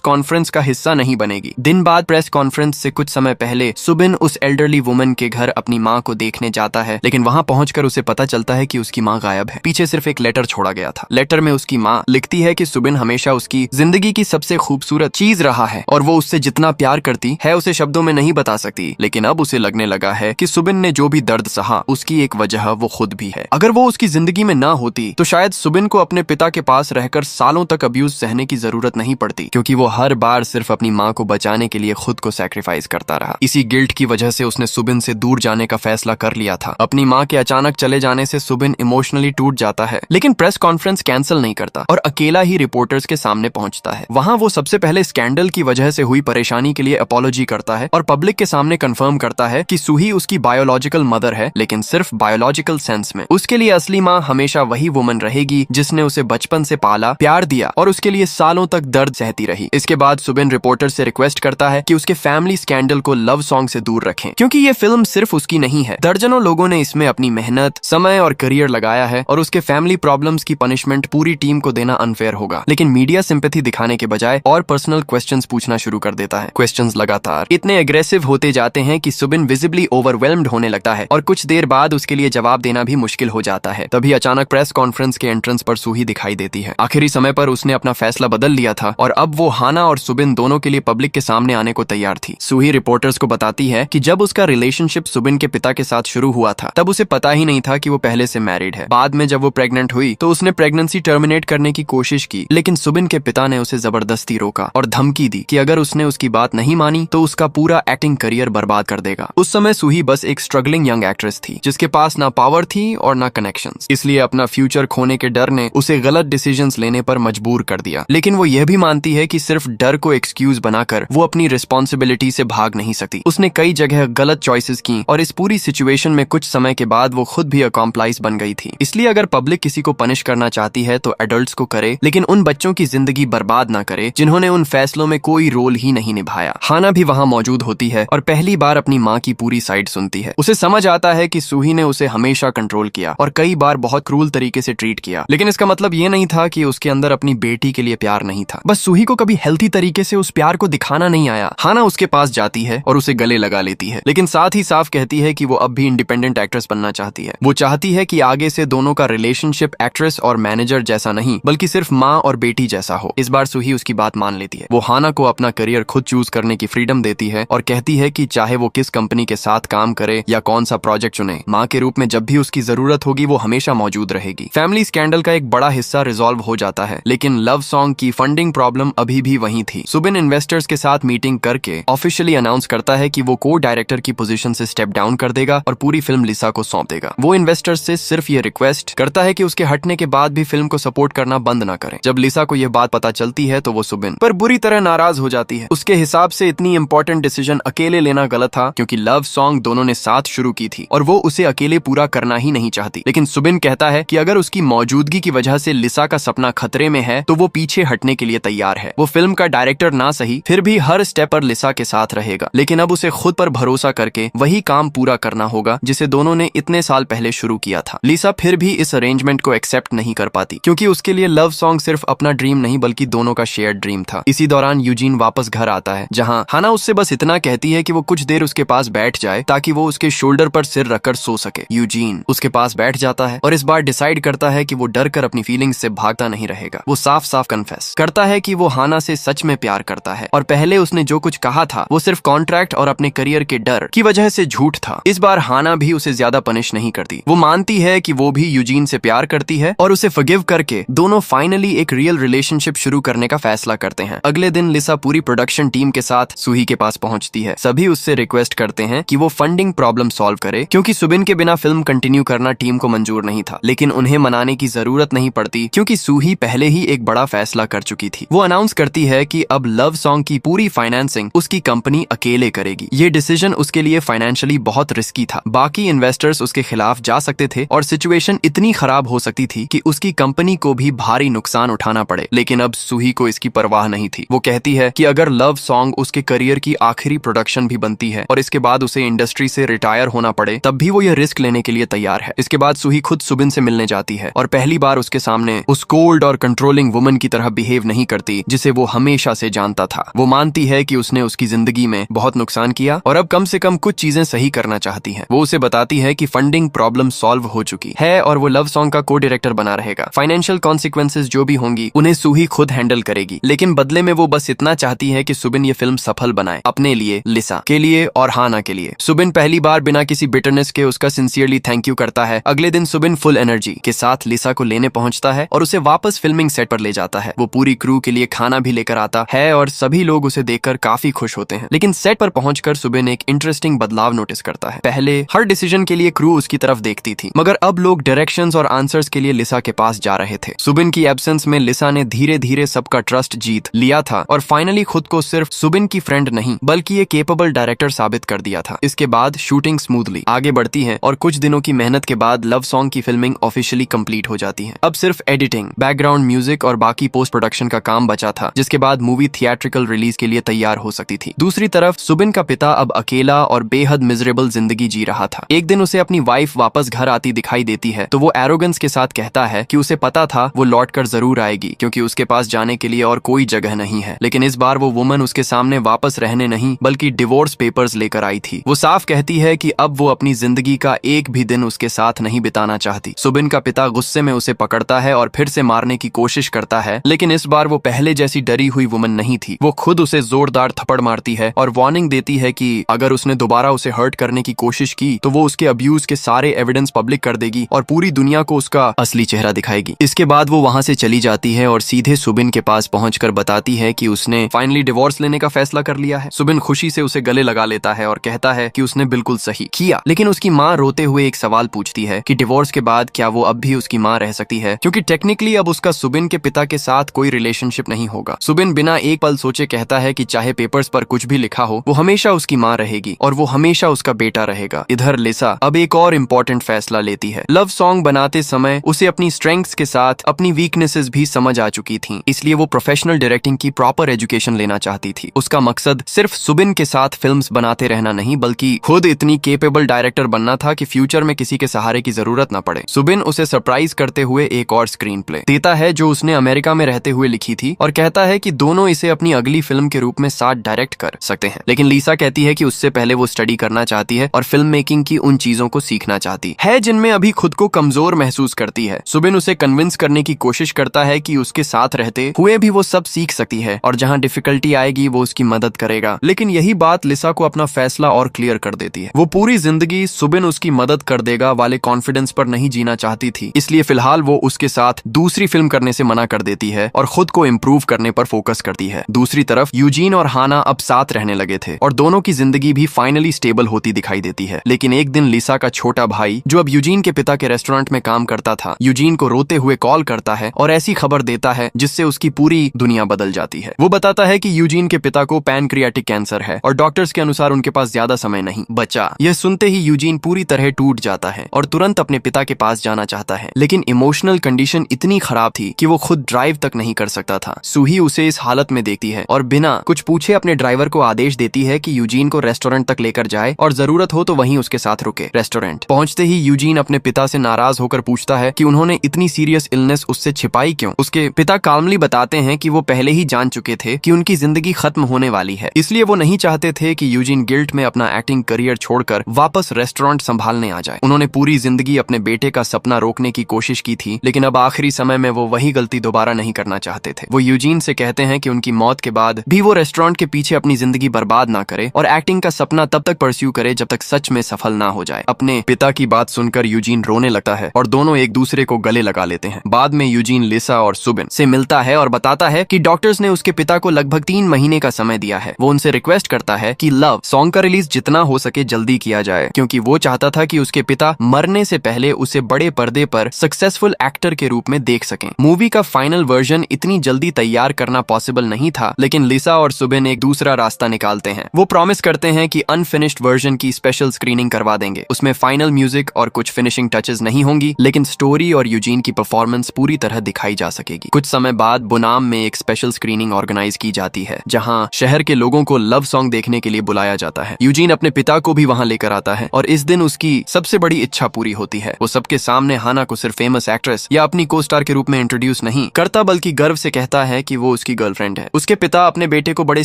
कॉन्फ्रेंस का हिस्सा नहीं बनेगी। दिन बाद प्रेस कॉन्फ्रेंस से कुछ समय पहले सुबिन उस एल्डरली वुमन के घर अपनी माँ को देखने जाता है, लेकिन वहाँ पहुंचकर उसे पता चलता है कि उसकी माँ गायब है। पीछे सिर्फ एक लेटर छोड़ा गया था। लेटर में उसकी माँ लिखती है कि सुबिन हमेशा उसकी जिंदगी की सबसे खूबसूरत चीज रहा है और वो उससे जितना प्यार करती है उसे शब्दों में नहीं बता सकती, लेकिन अब उसे लगने लगा है कि सुबिन ने जो भी दर्द सहा उसकी एक वजह वो खुद भी है। अगर वो उसकी जिंदगी में ना होती तो शायद सुबिन को अपने पिता के पास रहकर सालों तक अब्यूज सहने की जरूरत नहीं पड़ती, क्योंकि वो हर बार सिर्फ अपनी माँ को बचाने के लिए खुद को सैक्रिफाइस करता रहा। इसी गिल्ट की वजह से उसने सुबिन से दूर जाने का फैसला कर लिया था। अपनी माँ के अचानक चले जाने से सुबिन इमोशनली टूट जाता है, लेकिन प्रेस कॉन्फ्रेंस कैंसिल नहीं करता और अकेला ही रिपोर्टर्स के सामने पहुंचता है। वहां वो सबसे पहले स्कैंडल की वजह से हुई परेशानी के लिए अपॉलॉजी करता है और पब्लिक के सामने कंफर्म करता है कि सूही उसकी बायोलॉजिकल मदर है, लेकिन सिर्फ बायोलॉजिकल सेंस में। उसके लिए असली माँ हमेशा वही वुमन रहेगी जिसने उसे बचपन से पाला, प्यार दिया और उसके लिए सालों तक दर्द सहती रही। इसके बाद सुबिन रिपोर्टर से रिक्वेस्ट करता है कि उसके फैमिली स्कैंडल को लव सॉन्ग से दूर रखें, क्योंकि ये फिल्म सिर्फ उसकी नहीं है। दर्जनों लोगों ने इसमें अपनी मेहनत, समय और करियर लगाया है और उसके फैमिली प्रॉब्लम्स की पनिशमेंट पूरी टीम को देना अनफेयर होगा। लेकिन मीडिया सिंपैथी दिखाने के बजाय और पर्सनल क्वेश्चंस पूछना शुरू कर देता है। क्वेश्चंस लगातार इतने एग्रेसिव होते जाते हैं कि सुबिन विजिबली ओवरवेल्म्ड होने लगता है और कुछ देर बाद उसके लिए जवाब देना भी मुश्किल हो जाता है। तभी अचानक प्रेस कॉन्फ्रेंस के एंट्रेंस पर सूही दिखाई देती है। आखिरी समय पर उसने अपना फैसला बदल लिया था और अब वो हाना और सुबिन दोनों के लिए पब्लिक के सामने आने को तैयार थी। सूही रिपोर्टर्स को बताती है कि जब उसका रिलेशनशिप सुबिन के पिता के साथ शुरू हुआ था तब उसे पता ही नहीं था कि वो पहले से मैरिड है। बाद में जब वो प्रेग्नेंट हुई तो उसने प्रेगनेंसी टर्मिनेट करने की कोशिश की, लेकिन सुबिन के पिता ने उसे जबरदस्ती रोका और धमकी दी कि अगर उसने उसकी बात नहीं मानी तो उसका पूरा एक्टिंग करियर बर्बाद कर देगा। उस समय सूही बस एक स्ट्रगलिंग यंग एक्ट्रेस थी जिसके पास ना पावर थी और ना कनेक्शंस, इसलिए अपना फ्यूचर खोने के डर ने उसे गलत डिसीजंस लेने पर मजबूर कर दिया। लेकिन वो यह भी मानती है कि सिर्फ डर को एक्सक्यूज बनाकर वो अपनी रिस्पॉन्सिबिलिटी से भाग नहीं सकती। उसने कई जगह गलत चॉइसेस की और इस पूरी सिचुएशन में कुछ समय के बाद वो खुद भी अकॉम्प्लाइज बन गई थी। इसलिए अगर पब्लिक किसी को पनिश करना चाहती है तो एडल्ट्स को करे, लेकिन उन बच्चों की जिंदगी बर्बाद ना करे जिन्होंने उन फैसलों में कोई रोल ही नहीं निभाया। हाना भी वहाँ मौजूद होती है और पहली बार अपनी माँ की पूरी साइड सुनती है। उसे समझ आता है कि सूही ने उसे हमेशा कंट्रोल किया और कई बार बहुत क्रूल तरीके से ट्रीट किया, लेकिन इसका मतलब ये नहीं था कि उसके अंदर अपनी बेटी के लिए प्यार नहीं था। बस सूही को कभी हेल्थी तरीके से उस प्यार को दिखाना नहीं आया। हाना उसके पास जाती है और उसे गले लगा लेती है, लेकिन साथ ही साफ कहती है कि वो अब भी इंडिपेंडेंट एक्ट्रेस बनना चाहती है। वो चाहती है कि आगे से दोनों का रिलेशनशिप एक्ट्रेस और मैनेजर जैसा नहीं बल्कि सिर्फ माँ और बेटी जैसा हो। इस बार सूही उसकी बात मान लेती है। वो हाना को अपना करियर खुद चूज करने की फ्रीडम देती है और कहती है कि चाहे वो किस कंपनी के साथ काम करे या कौन सा प्रोजेक्ट चुने, माँ के रूप में जब भी उसकी जरूरत होगी वो हमेशा मौजूद रहेगी। फैमिली स्कैंडल का एक बड़ा हिस्सा रिजॉल्व हो जाता है, लेकिन लव सॉन्ग की फंडिंग प्रॉब्लम अभी भी वहीं थी। सुबिन इन्वेस्टर्स के साथ मीटिंग करके ऑफिशियली अनाउंस करता है कि वो को डायरेक्टर की पोजीशन से स्टेप डाउन कर देगा और पूरी फिल्म लिसा को सौंप देगा। वो इन्वेस्टर्स से सिर्फ ये रिक्वेस्ट करता है कि उसके हटने के बाद भी फिल्म को सपोर्ट करना बंद ना करें। जब लिसा को यह बात पता चलती है तो वो सुबिन पर बुरी तरह नाराज हो जाती है। उसके हिसाब से इतनी इंपॉर्टेंट डिसीजन अकेले लेना गलत था, क्योंकि लव सॉन्ग दोनों ने साथ शुरू की थी और वो उसे अकेले पूरा करना ही नहीं चाहती। लेकिन सुबिन कहता है कि अगर उसकी मौजूदगी की वजह से लिसा का सपना खतरे में है तो वो पीछे हटने के लिए तैयार है। वो फिल्म का डायरेक्टर ना सही फिर भी हर स्टेप पर लिसा के साथ रहेगा, लेकिन अब उसे खुद पर भरोसा करके वही काम पूरा करना होगा जिसे दोनों ने इतने साल पहले शुरू किया था। लिसा फिर भी इस अरेंजमेंट को एक्सेप्ट नहीं कर पाती, क्योंकि उसके लिए लव सॉन्ग सिर्फ अपना ड्रीम नहीं बल्कि दोनों का शेयर्ड ड्रीम था। इसी दौरान यूजीन वापस घर आता है, जहाँ हाना उससे बस इतना कहती है कि वो कुछ देर उसके पास बैठ जाए ताकि वो उसके शोल्डर पर सिर रखकर सो सके। यूजीन उसके पास बैठ जाता है और इस बार डिसाइड करता है कि वो डर कर अपनी फीलिंग्स से भागता नहीं रहेगा। वो साफ साफ कन्फेस करता है कि वो हाना से सच में प्यार करता है और पहले उसने जो कुछ कहा था वो सिर्फ कॉन्ट्रैक्ट और अपने करियर के डर की वजह से झूठ था। इस बार हाना भी उसे ज्यादा पनिश नहीं करती। वो मानती है कि वो भी यूजीन से प्यार करती है और उसे फॉरगिव करके दोनों फाइनली एक रियल रिलेशनशिप शुरू करने का फैसला करते हैं। अगले दिन लिसा पूरी प्रोडक्शन टीम के साथ सूही के पास पहुंचती है। सभी उससे रिक्वेस्ट करते हैं कि वो फंडिंग प्रॉब्लम सॉल्व करे, क्योंकि सुबिन के बिना फिल्म कंटिन्यू करना टीम को मंजूर नहीं था। लेकिन उन्हें मनाने की जरूरत नहीं पड़ती, क्योंकि सूही पहले ही एक बड़ा फैसला कर चुकी थी। वो अनाउंस करती है कि अब लव सॉन्ग की पूरी फाइनेंसिंग उसकी कंपनी अकेले करेगी। ये डिसीजन उसके लिए फाइनेंशियली बहुत रिस्की था। बाकी इन्वेस्टर्स उसके खिलाफ जा सकते थे और सिचुएशन इतनी खराब हो सकती थी कि उसकी कंपनी को भी भारी नुकसान उठाना पड़े। लेकिन अब सूही को इसकी परवाह नहीं थी। वो कहती है कि अगर लव सॉन्ग उसके करियर की आखिरी प्रोडक्शन भी बनती है और और इसके बाद उसे इंडस्ट्री से रिटायर होना पड़े, तब भी वो ये रिस्क लेने के लिए तैयार है। इसके बाद सूही खुद सुबिन से मिलने जाती है और पहली बार उसके सामने उस कोल्ड और कंट्रोलिंग वुमन की तरह बिहेव नहीं करती जिसे वो हमेशा से जानता था। वो मानती है कि उसने उसकी जिंदगी में बहुत नुकसान किया और अब कम से कम कुछ चीजें सही करना चाहती है। वो उसे बताती है कि फंडिंग प्रॉब्लम सॉल्व हो चुकी है और वो लव सॉन्ग का को डायरेक्टर बना रहेगा। फाइनेंशियल कॉन्सिक्वेंसेस जो भी होंगी उन्हें सूही खुद हैंडल करेगी, लेकिन बदले में वो बस इतना चाहती है कि सुबिन ये फिल्म सफल बनाए, अपने लिए, लिसा के लिए और हाना के लिए। सुबिन पहली बार बिना किसी बिटरनेस के उसका सिंसियरली थैंक यू करता है। अगले दिन सुबिन फुल एनर्जी के साथ लिसा को लेने पहुंचता है और उसे वापस फिल्मिंग सेट पर ले जाता है। वो पूरी क्रू के लिए खाना भी लेकर आता है और सभी लोग उसे देखकर काफी खुश होते हैं। लेकिन सेट पर पहुंचकर सुबिन एक इंटरेस्टिंग बदलाव नोटिस करता है। पहले हर डिसीजन के लिए क्रू उसकी तरफ देखती थी, मगर अब लोग डायरेक्शंस और आंसर्स के लिए लिसा के पास जा रहे थे। सुबिन की एब्सेंस में लिसा ने धीरे धीरे सबका ट्रस्ट जीत लिया था और फाइनली खुद को सिर्फ सुबिन की फ्रेंड नहीं बल्कि एक केपेबल डायरेक्टर साबित कर दिया था। इसके बाद शूटिंग स्मूथली आगे बढ़ती है और कुछ दिनों की मेहनत के बाद लव सॉन्ग की फिल्मिंग ऑफिशियली कंप्लीट हो जाती है। अब सिर्फ एडिटिंग, बैकग्राउंड म्यूजिक और बाकी पोस्ट प्रोडक्शन का काम बचा था, जिसके बाद मूवी थिएट्रिकल रिलीज के लिए तैयार हो सकती थी। दूसरी तरफ सुबिन का पिता अब अकेला और बेहद मिजरेबल जिंदगी जी रहा था। एक दिन उसे अपनी वाइफ वापस घर आती दिखाई देती है तो वो एरोगेंस के साथ कहता है कि उसे पता था वो लौट कर जरूर आएगी क्योंकि उसके पास जाने के लिए और कोई जगह नहीं है। लेकिन इस बार वो वुमन उसके सामने वापस रहने नहीं बल्कि डिवोर्स पेपर्स लेकर आई थी। वो साफ कहती है कि अब वो अपनी जिंदगी का एक भी दिन उसके साथ नहीं बिताना चाहती। सुबिन का पिता गुस्से में उसे पकड़ता है और फिर से मारने की कोशिश करता है, लेकिन इस बार वो पहले जैसी डरी हुई वुमन नहीं थी। वो खुद उसे जोरदार थप्पड़ मारती है और वार्निंग देती है कि अगर उसने दोबारा उसे हर्ट करने की कोशिश की तो वो उसके अब्यूज के सारे एविडेंस पब्लिक कर देगी और पूरी दुनिया को उसका असली चेहरा दिखाएगी। इसके बाद वो वहां से चली जाती है और सीधे सुबिन के पास पहुंचकर बताती है कि उसने फाइनली डिवोर्स लेने का फैसला कर लिया है। सुबिन खुशी से उसे गले लगा लेता है और कहता है कि उसने बिल्कुल सही किया। लेकिन उसकी माँ रोते हुए एक सवाल पूछती है कि डिवोर्स के बाद क्या वो अब भी उसकी माँ रह सकती है, क्योंकि टेक्निकली अब उसका सुबिन के पिता के साथ कोई रिलेशनशिप नहीं होगा। सुबिन बिना एक पल सोचे कहता है कि चाहे पेपर्स पर कुछ भी लिखा हो वो हमेशा उसकी माँ रहेगी और वो हमेशा उसका बेटा रहेगा। इधर लिसा अब एक और इम्पोर्टेंट फैसला लेती है। लव सॉन्ग बनाते समय उसे अपनी स्ट्रेंथ्स के साथ अपनी वीकनेसेस भी समझ आ चुकी थी, इसलिए वो प्रोफेशनल डायरेक्टिंग की प्रॉपर एजुकेशन लेना चाहती थी। उसका मकसद सिर्फ सुबिन के साथ फिल्म्स बनाते रहना नहीं बल्कि खुद इतनी केपेबल डायरेक्टर बनना था कि फ्यूचर में किसी के सहारे की जरूरत न पड़े। सुबिन उसे सरप्राइज करते हुए एक और स्क्रीन प्ले देता है जो उसने अमेरिका में रहते हुए लिखी थी और कहता है कि दोनों इसे अपनी अगली फिल्म के रूप में साथ डायरेक्ट कर सकते हैं। लेकिन लिसा कहती है कि उससे पहले वो स्टडी करना चाहती है और फिल्म मेकिंग की उन चीजों को सीखना चाहती है जिनमें अभी खुद को कमजोर महसूस करती है। सुबिन उसे कन्विंस करने की कोशिश करता है कि उसके साथ रहते हुए भी वो सब सीख सकती है और जहां डिफिकल्टी आएगी वो उसकी मदद करेगा। लेकिन यही बात लिसा को अपना फैसला और क्लियर कर देती है। वो पूरी जिंदगी सुबिन उसकी मदद कर देगा वाले कॉन्फिडेंस पर नहीं जीना चाहती थी, इसलिए फिलहाल वो उसके साथ दूसरी फिल्म करने से मना कर देती है और खुद को इम्प्रूव करने पर फोकस करती है। दूसरी तरफ यूजीन और हाना अब साथ रहने लगे थे और दोनों की जिंदगी भी फाइनली स्टेबल होती दिखाई देती है। लेकिन एक दिन लिसा का छोटा भाई जो अब यूजीन के पिता के रेस्टोरेंट में काम करता था, यूजीन को रोते हुए कॉल करता है और ऐसी खबर देता है जिससे उसकी पूरी दुनिया बदल जाती है। वो बताता है कि यूजीन के पिता को पैनक्रियाटिक कैंसर है और डॉक्टर्स के अनुसार उनके पास ज्यादा समय नहीं बचा। यह सुनते ही यूजीन पूरी तरह टूट जाता है और तुरंत अपने पिता के पास जाना चाहता है, लेकिन इमोशनल कंडीशन इतनी खराब थी कि वो खुद ड्राइव तक नहीं कर सकता था। सूही उसे इस हालत में देखती है और बिना कुछ पूछे अपने ड्राइवर को आदेश देती है कि यूजीन को रेस्टोरेंट तक लेकर जाए और जरूरत हो तो वहीं उसके साथ रुके। रेस्टोरेंट पहुंचते ही यूजीन अपने पिता से नाराज होकर पूछता है कि उन्होंने इतनी सीरियस इलनेस उससे छिपाई क्यों। उसके पिता काल्मली बताते हैं कि वो पहले ही जान चुके थे कि उनकी जिंदगी खत्म होने वाली है, इसलिए वो नहीं चाहते थे कि यूजीन गिल्ट में अपना एक्टिंग करियर छोड़कर वापस रेस्टोरेंट संभालने आ जाए। उन्होंने पूरी जिंदगी अपने बेटे का सपना रोकने की कोशिश की थी, लेकिन अब आखिरी समय में वो वही गलती दोबारा नहीं करना चाहते थे। वो यूजीन से कहते हैं कि उनकी मौत के बाद भी वो रेस्टोरेंट के पीछे अपनी जिंदगी बर्बाद ना करे और एक्टिंग का सपना तब तक परस्यू करे जब तक सच में सफल ना हो जाए। अपने पिता की बात सुनकर यूजीन रोने लगता है और दोनों एक दूसरे को गले लगा लेते हैं। बाद में यूजीन लिसा और सुबिन से मिलता है और बताता है कि डॉक्टर्स ने उसके पिता को लगभग 3 महीने का समय दिया है। वो उनसे रिक्वेस्ट करता है कि लव सॉन्ग का रिलीज जितना हो सके जल्दी किया जाए, क्योंकि वो चाहता था कि उसके पिता मरने से पहले उसे बड़े पर्दे पर सक्सेसफुल एक्टर के रूप में देख सकें। मूवी का फाइनल वर्जन इतनी जल्दी तैयार करना पॉसिबल नहीं था, लेकिन लिसा और सुबिन एक दूसरा रास्ता निकालते हैं। वो प्रॉमिस करते हैं कि अनफिनिश्ड वर्जन की स्पेशल स्क्रीनिंग करवा देंगे। उसमें फाइनल म्यूजिक और कुछ फिनिशिंग टचेस नहीं होंगी, लेकिन स्टोरी और यूजीन की परफॉर्मेंस पूरी तरह दिखाई जा सकेगी। कुछ समय बाद बुनाम में एक स्पेशल स्क्रीनिंग ऑर्गेनाइज की जाती है, जहां शहर के लोगों को लव सॉन्ग देखने के लिए बुलाया जाता जाता है। यूजीन अपने पिता को भी वहाँ लेकर आता है और इस दिन उसकी सबसे बड़ी इच्छा पूरी होती है। वो सबके सामने हाना को सिर्फ फेमस एक्ट्रेस या अपनी को स्टार के रूप में इंट्रोड्यूस नहीं करता, बल्कि गर्व से कहता है कि वो उसकी गर्लफ्रेंड है। उसके पिता अपने बेटे को बड़े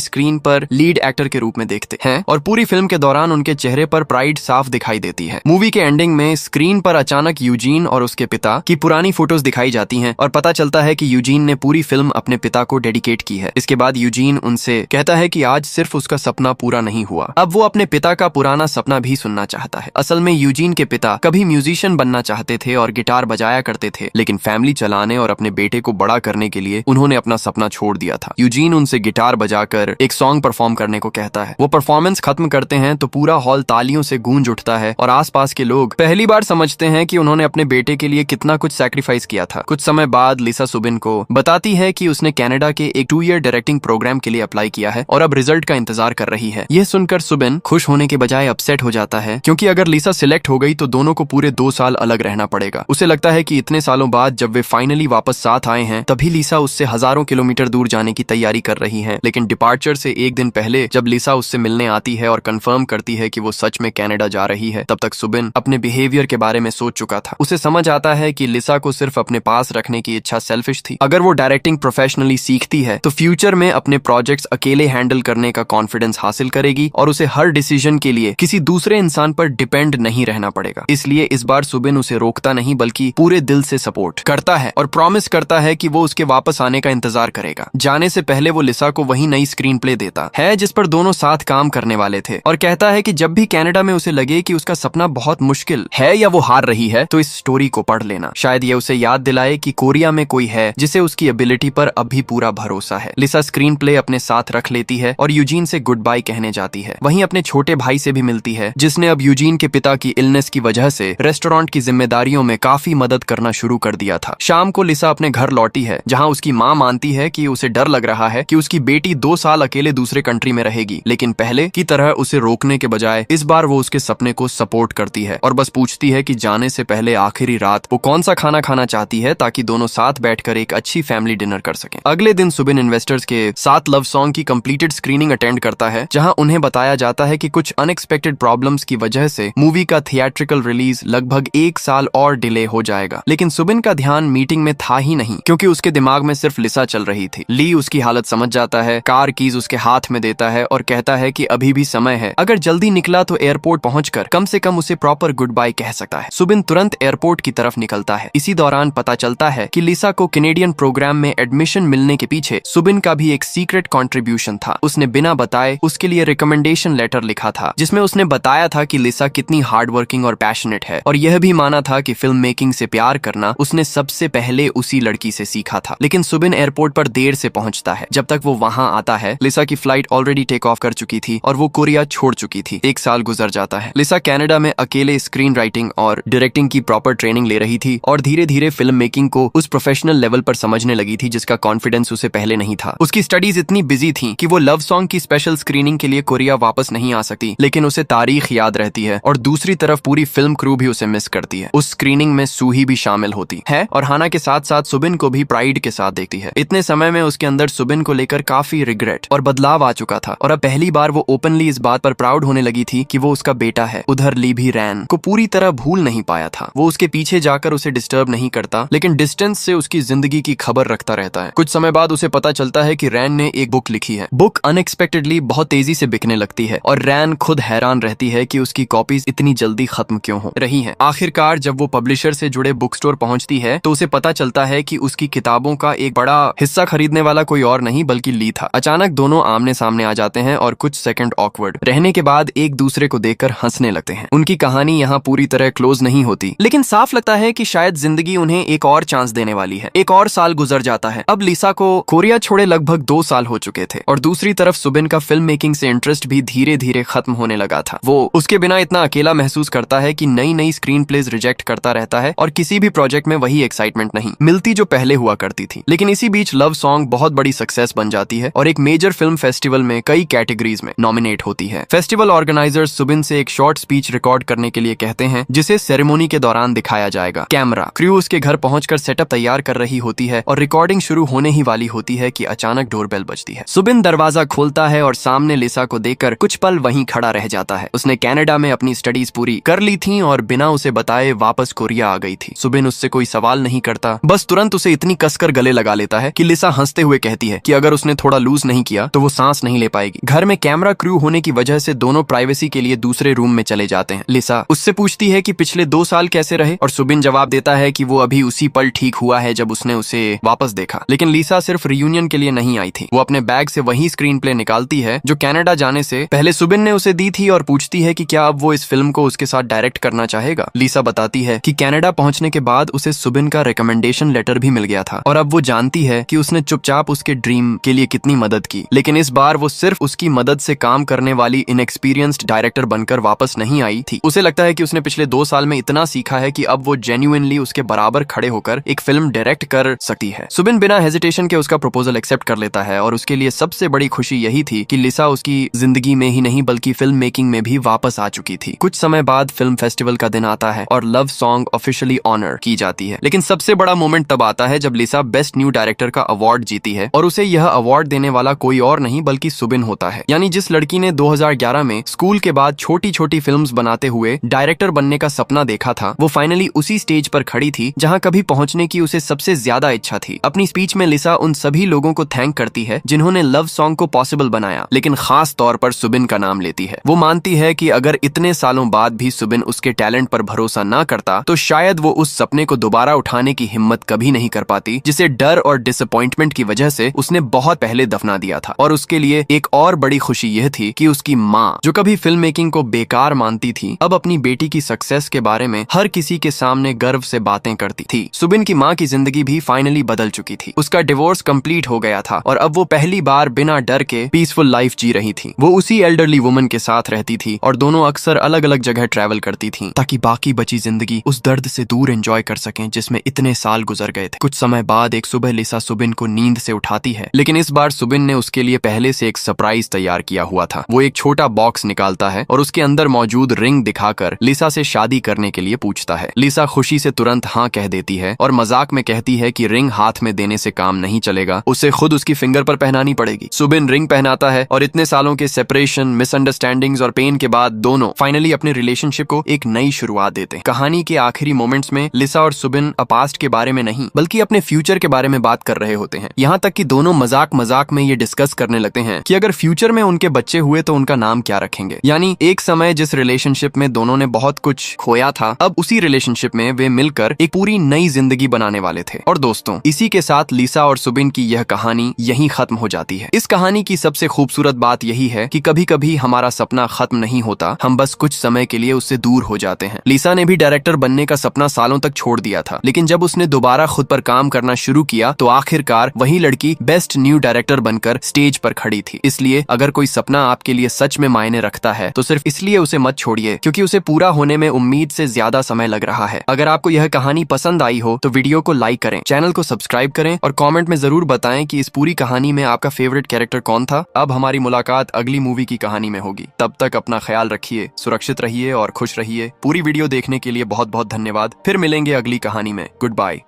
स्क्रीन पर लीड एक्टर के रूप में देखते हैं और पूरी फिल्म के दौरान उनके चेहरे पर प्राइड साफ दिखाई देती है। मूवी के एंडिंग में स्क्रीन पर अचानक यूजीन और उसके पिता की पुरानी फोटोज दिखाई जाती हैं और पता चलता है कि यूजीन ने पूरी फिल्म अपने पिता को डेडिकेट की है। इसके बाद यूजीन उनसे कहता है कि आज सिर्फ उसका सपना पूरा नहीं हुआ, अब वो अपने पिता का पुराना सपना भी सुनना चाहता है। असल में यूजीन के पिता कभी म्यूजिशियन बनना चाहते थे और गिटार बजाया करते थे, लेकिन फैमिली चलाने और अपने बेटे को बड़ा करने के लिए उन्होंने अपना सपना छोड़ दिया था। यूजीन उनसे गिटार बजाकर एक सॉन्ग परफॉर्म करने को कहता है। वो परफॉर्मेंस खत्म करते हैं तो पूरा हॉल तालियों से गूंज उठता है और आसपास के लोग पहली बार समझते हैं कि उन्होंने अपने बेटे के लिए कितना कुछ सैक्रिफाइस किया था। कुछ समय बाद लिसा सुबिन को बताती है कि उसने कनाडा के एक 2 ईयर डायरेक्टिंग प्रोग्राम के लिए अप्लाई किया है और अब रिजल्ट का इंतजार कर रही है। यह सुनकर सुबिन खुश होने के बजाय अपसेट हो जाता है, क्योंकि अगर लिसा सिलेक्ट हो गई तो दोनों को पूरे 2 साल अलग रहना पड़ेगा। उसे लगता है कि इतने सालों बाद जब वे फाइनली वापस साथ आए हैं तभी लिसा उससे हजारों किलोमीटर दूर जाने की तैयारी कर रही है। लेकिन डिपार्चर से एक दिन पहले जब लिसा उससे मिलने आती है और कंफर्म करती है कि वो सच में कनाडा जा रही है, तब तक सुबिन अपने बिहेवियर के बारे में सोच चुका था। उसे समझ आता है कि लिसा को सिर्फ अपने पास रखने की इच्छा सेल्फिश थी। अगर वो डायरेक्टिंग प्रोफेशनली सीखती है तो फ्यूचर में अपने प्रोजेक्ट्स अकेले हैंडल करने का कॉन्फिडेंस हासिल करेगी और उसे हर डिसीजन के लिए किसी दूसरे इंसान पर डिपेंड नहीं रहना पड़ेगा। इसलिए इस बार सुबिन उसे रोकता नहीं बल्कि पूरे दिल से सपोर्ट करता है और प्रॉमिस करता है कि वो उसके वापस आने का इंतजार करेगा। जाने से पहले वो लिसा को वही नई स्क्रीन प्ले देता है जिस पर दोनों साथ काम करने वाले थे और कहता है कि जब भी कनाडा में उसे लगे कि उसका सपना बहुत मुश्किल है या वो हार रही है तो इस स्टोरी को पढ़ लेना। शायद ये उसे याद दिलाए कि कोरिया में कोई है जिसे उसकी एबिलिटी पर अब भी पूरा भरोसा है। लिसा स्क्रीन प्ले अपने साथ रख लेती है और यूजीन से गुड बाय कहने जाती है। वहीं अपने छोटे भाई से भी मिलती है जिसने अब यूजीन के पिता की इलनेस की वजह से रेस्टोरेंट की जिम्मेदारियों में काफी मदद करना शुरू कर दिया था। शाम को लिसा अपने घर लौटी है जहाँ उसकी माँ मानती है कि उसे डर लग रहा है कि उसकी बेटी 2 साल अकेले दूसरे कंट्री में रहेगी, लेकिन पहले की तरह उसे रोकने के बजाय इस बार वो उसके सपने को सपोर्ट करती है और बस पूछती है कि जाने से पहले आखिरी रात वो कौन सा खाना खाना चाहती है ताकि दोनों साथ बैठकर एक अच्छी फैमिली डिनर कर सकें। अगले दिन सुबिन इन्वेस्टर्स के साथ लव सॉन्ग की कंप्लीटेड स्क्रीनिंग अटेंड करता है जहां उन्हें बताया जाता है कि कुछ अनएक्सपेक्टेड प्रॉब्लम्स की वजह से मूवी का थिएट्रिकल रिलीज लगभग 1 साल और डिले हो जाएगा। लेकिन सुबिन का ध्यान मीटिंग में था ही नहीं, क्योंकि उसके दिमाग में सिर्फ लिसा चल रही थी। ली उसकी हालत समझ जाता है, कार कीज उसके हाथ में देता है और कहता है कि अभी भी समय है, अगर जल्दी निकला तो एयरपोर्ट पहुंचकर कम से कम उसे प्रॉपर गुड बाय कह सकता है। सुबिन तुरंत एयरपोर्ट की तरफ निकलता है। इसी दौरान पता चलता है कि लिसा को कैनेडियन प्रोग्राम में एडमिशन मिलने के पीछे सुबिन का भी एक सीक्रेट कंट्रीब्यूशन था। उसने बिना बताए उसके लिए रिकमेंडेशन लेटर लिखा था जिसमें उसने बताया था कि लिसा कितनी हार्ड वर्किंग और पैशनेट है और यह भी माना था कि फिल्म मेकिंग से प्यार करना उसने सबसे पहले उसी लड़की से सीखा था। लेकिन सुबिन एयरपोर्ट पर देर से पहुंचता है। जब तक वो वहां आता है लिसा की फ्लाइट ऑलरेडी टेक ऑफ कर चुकी थी और वो कोरिया छोड़ चुकी थी। 1 साल गुजर जाता है। लिसा कनाडा में अकेले स्क्रीन राइटिंग और डायरेक्टिंग की प्रॉपर ट्रेनिंग ले रही थी और धीरे धीरे फिल्म मेकिंग को उस प्रोफेशनल लेवल पर समझने लगी थी जिसका कॉन्फिडेंस उसे पहले नहीं था। उसकी स्टडीज इतनी बिजी थी कि वो लव सॉन्ग की स्पेशल स्क्रीनिंग के लिए कोरिया वापस नहीं आ सकती, लेकिन उसे तारीख याद रहती है और दूसरी तरफ पूरी फिल्म क्रू भी उसे मिस करती है। उस स्क्रीनिंग में सूही भी शामिल होती है और हाना के साथ साथ सुबिन को भी प्राइड के साथ देखती है। इतने समय में उसके अंदर सुबिन को लेकर काफी रिग्रेट और बदलाव आ चुका था और अब पहली बार वो ओपनली इस बात पर प्राउड होने लगी थी कि वो उसका बेटा है। उधर ली भी रैन को पूरी तरह भूल नहीं पाया था। वो उसके पीछे जाकर उसे डिस्टर्ब नहीं करता, लेकिन डिस्टेंस से उसकी जिंदगी की खबर रखता रहता है। कुछ समय बाद उसे पता चलता है कि रैन ने एक बुक लिखी है। बुक अनएक्सपेक्टेडली बहुत तेजी से बिकने लगती है और रैन खुद हैरान रहती है कि उसकी कॉपीज इतनी जल्दी खत्म क्यों हो रही हैं। आखिरकार जब वो पब्लिशर से जुड़े बुक स्टोर पहुंचती है तो उसे पता चलता है कि उसकी किताबों का एक बड़ा हिस्सा खरीदने वाला कोई और नहीं बल्कि ली था। अचानक दोनों आमने सामने आ जाते हैं और कुछ सेकंड ऑकवर्ड रहने के बाद एक दूसरे को देखकर हंसने लगते हैं। उनकी कहानी यहाँ पूरी तरह क्लोज नहीं होती, लेकिन साफ लगता है कि शायद जिंदगी उन्हें एक और चांस देने वाली है। एक और साल गुजर जाता है। अब लिसा को कोरिया छोड़े लगभग 2 साल हो चुके थे और दूसरी तरफ सुबिन का फिल्म मेकिंग से इंटरेस्ट भी धीरे धीरे खत्म होने लगा था। वो उसके बिना इतना अकेला महसूस करता है कि नई नई स्क्रीन प्लेज रिजेक्ट करता रहता है और किसी भी प्रोजेक्ट में वही एक्साइटमेंट नहीं मिलती जो पहले हुआ करती थी। लेकिन इसी बीच लव सॉन्ग बहुत बड़ी सक्सेस बन जाती है और एक मेजर फिल्म फेस्टिवल में कई कैटेगरीज में नॉमिनेट होती है। फेस्टिवल ऑर्गेनाइजर्स सुबिन से एक शॉर्ट स्पीच रिकॉर्ड करने के लिए कहते हैं जिसे सेरेमोनी के दौरान दिखाया जाएगा। कैमरा क्रू उसके घर पहुंचकर सेटअप तैयार कर रही होती है और रिकॉर्डिंग शुरू होने ही वाली होती है कि अचानक डोरबेल बजती है। सुबिन दरवाजा खोलता है और सामने लिसा को देखकर देखकर कुछ पल वहीं खड़ा रह जाता है। उसने कनाडा में अपनी स्टडीज पूरी कर ली थी और बिना उसे बताए वापस कोरिया आ गई थी। सुबिन उससे कोई सवाल नहीं करता, बस तुरंत उसे इतनी कसकर गले लगा लेता है कि लिसा हंसते हुए कहती है कि अगर उसने थोड़ा लूज नहीं किया तो वो सांस नहीं ले पाएगी। घर में कैमरा क्रू होने की वजह से दोनों प्राइवेसी के लिए दूसरे रूम में चले जाते हैं। लिसा उससे पूछती है कि पिछले 2 साल कैसे रहे और सुबिन जवाब देता है कि वो अभी उसी पल ठीक हुआ है जब उसने उसे वापस देखा। लेकिन लिसा सिर्फ रियूनियन के लिए नहीं आई थी। वो अपने बैग से वही स्क्रीन प्ले निकालती है जो कनाडा जाने से पहले सुबिन ने उसे दी थी और पूछती है कि क्या अब वो इस फिल्म को उसके साथ डायरेक्ट करना चाहेगा। लिसा बताती है कि कनाडा पहुंचने के बाद उसे सुबिन का रिकमेंडेशन लेटर भी मिल गया था और अब वो जानती है कि उसने चुपचाप उसके ड्रीम के लिए कितनी मदद की। लेकिन इस बार वो सिर्फ उसकी मदद से काम करने वाली इनएक्सपीरियंस्ड डायरेक्टर बनकर वापस नहीं आई थी। उसे लगता है कि उसने पिछले 2 साल में इतना सीखा है कि अब वो जेन्युइनली उसके बराबर खड़े होकर एक फिल्म डायरेक्ट कर सकती है। सुबिन बिना हेजिटेशन के उसका प्रपोजल एक्सेप्ट कर लेता है और उसके लिए सबसे बड़ी खुशी यही थी कि लिसा उसकी जिंदगी में ही नहीं बल्कि फिल्म मेकिंग में भी वापस आ चुकी थी। कुछ समय बाद फिल्म फेस्टिवल का दिन आता है और लव सॉन्ग ऑफिशियली ऑनर की जाती है। लेकिन सबसे बड़ा मोमेंट तब आता है जब लिसा बेस्ट न्यू डायरेक्टर का अवार्ड जीती है और उसे यह अवार्ड देने वाला कोई और नहीं बल्कि सुबिन होता है। यानी जिस लड़की ने 2011 में स्कूल के बाद छोटी छोटी फिल्म्स बनाते हुए डायरेक्टर बनने का सपना देखा था, वो फाइनली उसी स्टेज पर खड़ी थी जहां कभी पहुंचने की उसे सबसे ज्यादा इच्छा थी। अपनी स्पीच में लिसा उन सभी लोगों को थैंक करती है जिन्होंने लव सॉन्ग को पॉसिबल बनाया, लेकिन खास तौर पर सुबिन का नाम लेती है। वो मानती है कि अगर इतने सालों बाद भी सुबिन उसके टैलेंट पर भरोसा न करता तो शायद वो उस सपने को दोबारा उठाने की हिम्मत कभी नहीं कर पाती जिसे डर और डिसअपॉइंटमेंट की वजह से उसने बहुत पहले दफना दिया था। और उसके लिए एक और बड़ी खुशी यह थी कि उसकी माँ, जो कभी फिल्म मेकिंग को बेकार मानती थी, अब अपनी बेटी की सक्सेस के बारे में हर किसी के सामने गर्व से बातें करती थी। सुबिन की माँ की जिंदगी भी फाइनली बदल चुकी थी। उसका डिवोर्स कंप्लीट हो गया था और अब वो पहली बार बिना डर के पीसफुल लाइफ जी रही थी। वो उसी एल्डरली वुमन के साथ रहती थी और दोनों अक्सर अलग अलग जगह ट्रैवल करती थी ताकि बाकी बची जिंदगी उस दर्द से दूर एंजॉय कर सकें जिसमें इतने साल गुजर गए थे। कुछ समय बाद एक सुबह लिसा सुबिन को नींद से उठाती है, लेकिन इस बार सुबिन ने उसके लिए पहले से एक सरप्राइज तैयार किया हुआ था। वो एक छोटा बॉक्स निकालता है और उसके अंदर मौजूद रिंग दिखाकर लिसा से शादी करने के लिए पूछता है। लिसा खुशी से तुरंत हाँ कह देती है और मजाक में कहती है कि रिंग हाथ में देने से काम नहीं चलेगा, उसे खुद उसकी फिंगर पर पहनानी पड़ेगी। सुबिन रिंग पहनाता है और इतने सालों के सेपरेशन, मिसअंडरस्टैंडिंग्स और पेन के बाद दोनों फाइनली अपने रिलेशनशिप को एक नई शुरुआत देते हैं। कहानी के आखिरी मोमेंट्स में लिसा और सुबिन पास्ट के बारे में नहीं बल्कि अपने फ्यूचर के बारे में बात कर रहे होते हैं। यहाँ तक कि दोनों मजाक मजाक में ये डिस्कस करने लगते हैं कि अगर फ्यूचर में उनके बच्चे हुए तो उनका नाम क्या रखेंगे। यानी एक समय जिस रिलेशनशिप में दोनों ने बहुत कुछ खोया था, अब उसी रिलेशनशिप में वे मिलकर एक पूरी नई जिंदगी बनाने वाले थे। और दोस्तों, इसी के साथ लिसा और सुबिन की यह कहानी यहीं खत्म हो जाती है। इस कहानी की सबसे खूबसूरत बात यही है कि कभी कभी हमारा सपना खत्म नहीं होता, हम बस कुछ समय के लिए उससे दूर हो जाते हैं। लिसा ने भी डायरेक्टर बनने का सपना सालों तक छोड़ दिया था, लेकिन जब उसने दोबारा खुद पर काम करना शुरू किया तो आखिरकार वही लड़की बेस्ट न्यू डायरेक्टर बनकर स्टेज पर खड़ी थी। इसलिए अगर कोई सपना आपके लिए सच में मायने रखता है तो सिर्फ इसलिए उसे मत छोड़िए क्योंकि उसे पूरा होने में उम्मीद से ज्यादा समय लग रहा है। अगर आपको यह कहानी पसंद आई हो तो वीडियो को लाइक करें, चैनल को सब्सक्राइब करें और कमेंट में जरूर बताएं कि इस पूरी कहानी में आपका फेवरेट कैरेक्टर कौन था। अब हमारी मुलाकात अगली मूवी की कहानी में होगी। तब तक अपना ख्याल रखिए, सुरक्षित रहिए और खुश रहिए। पूरी वीडियो देखने के लिए बहुत बहुत धन्यवाद। फिर मिलेंगे अगली कहानी में। Good bye.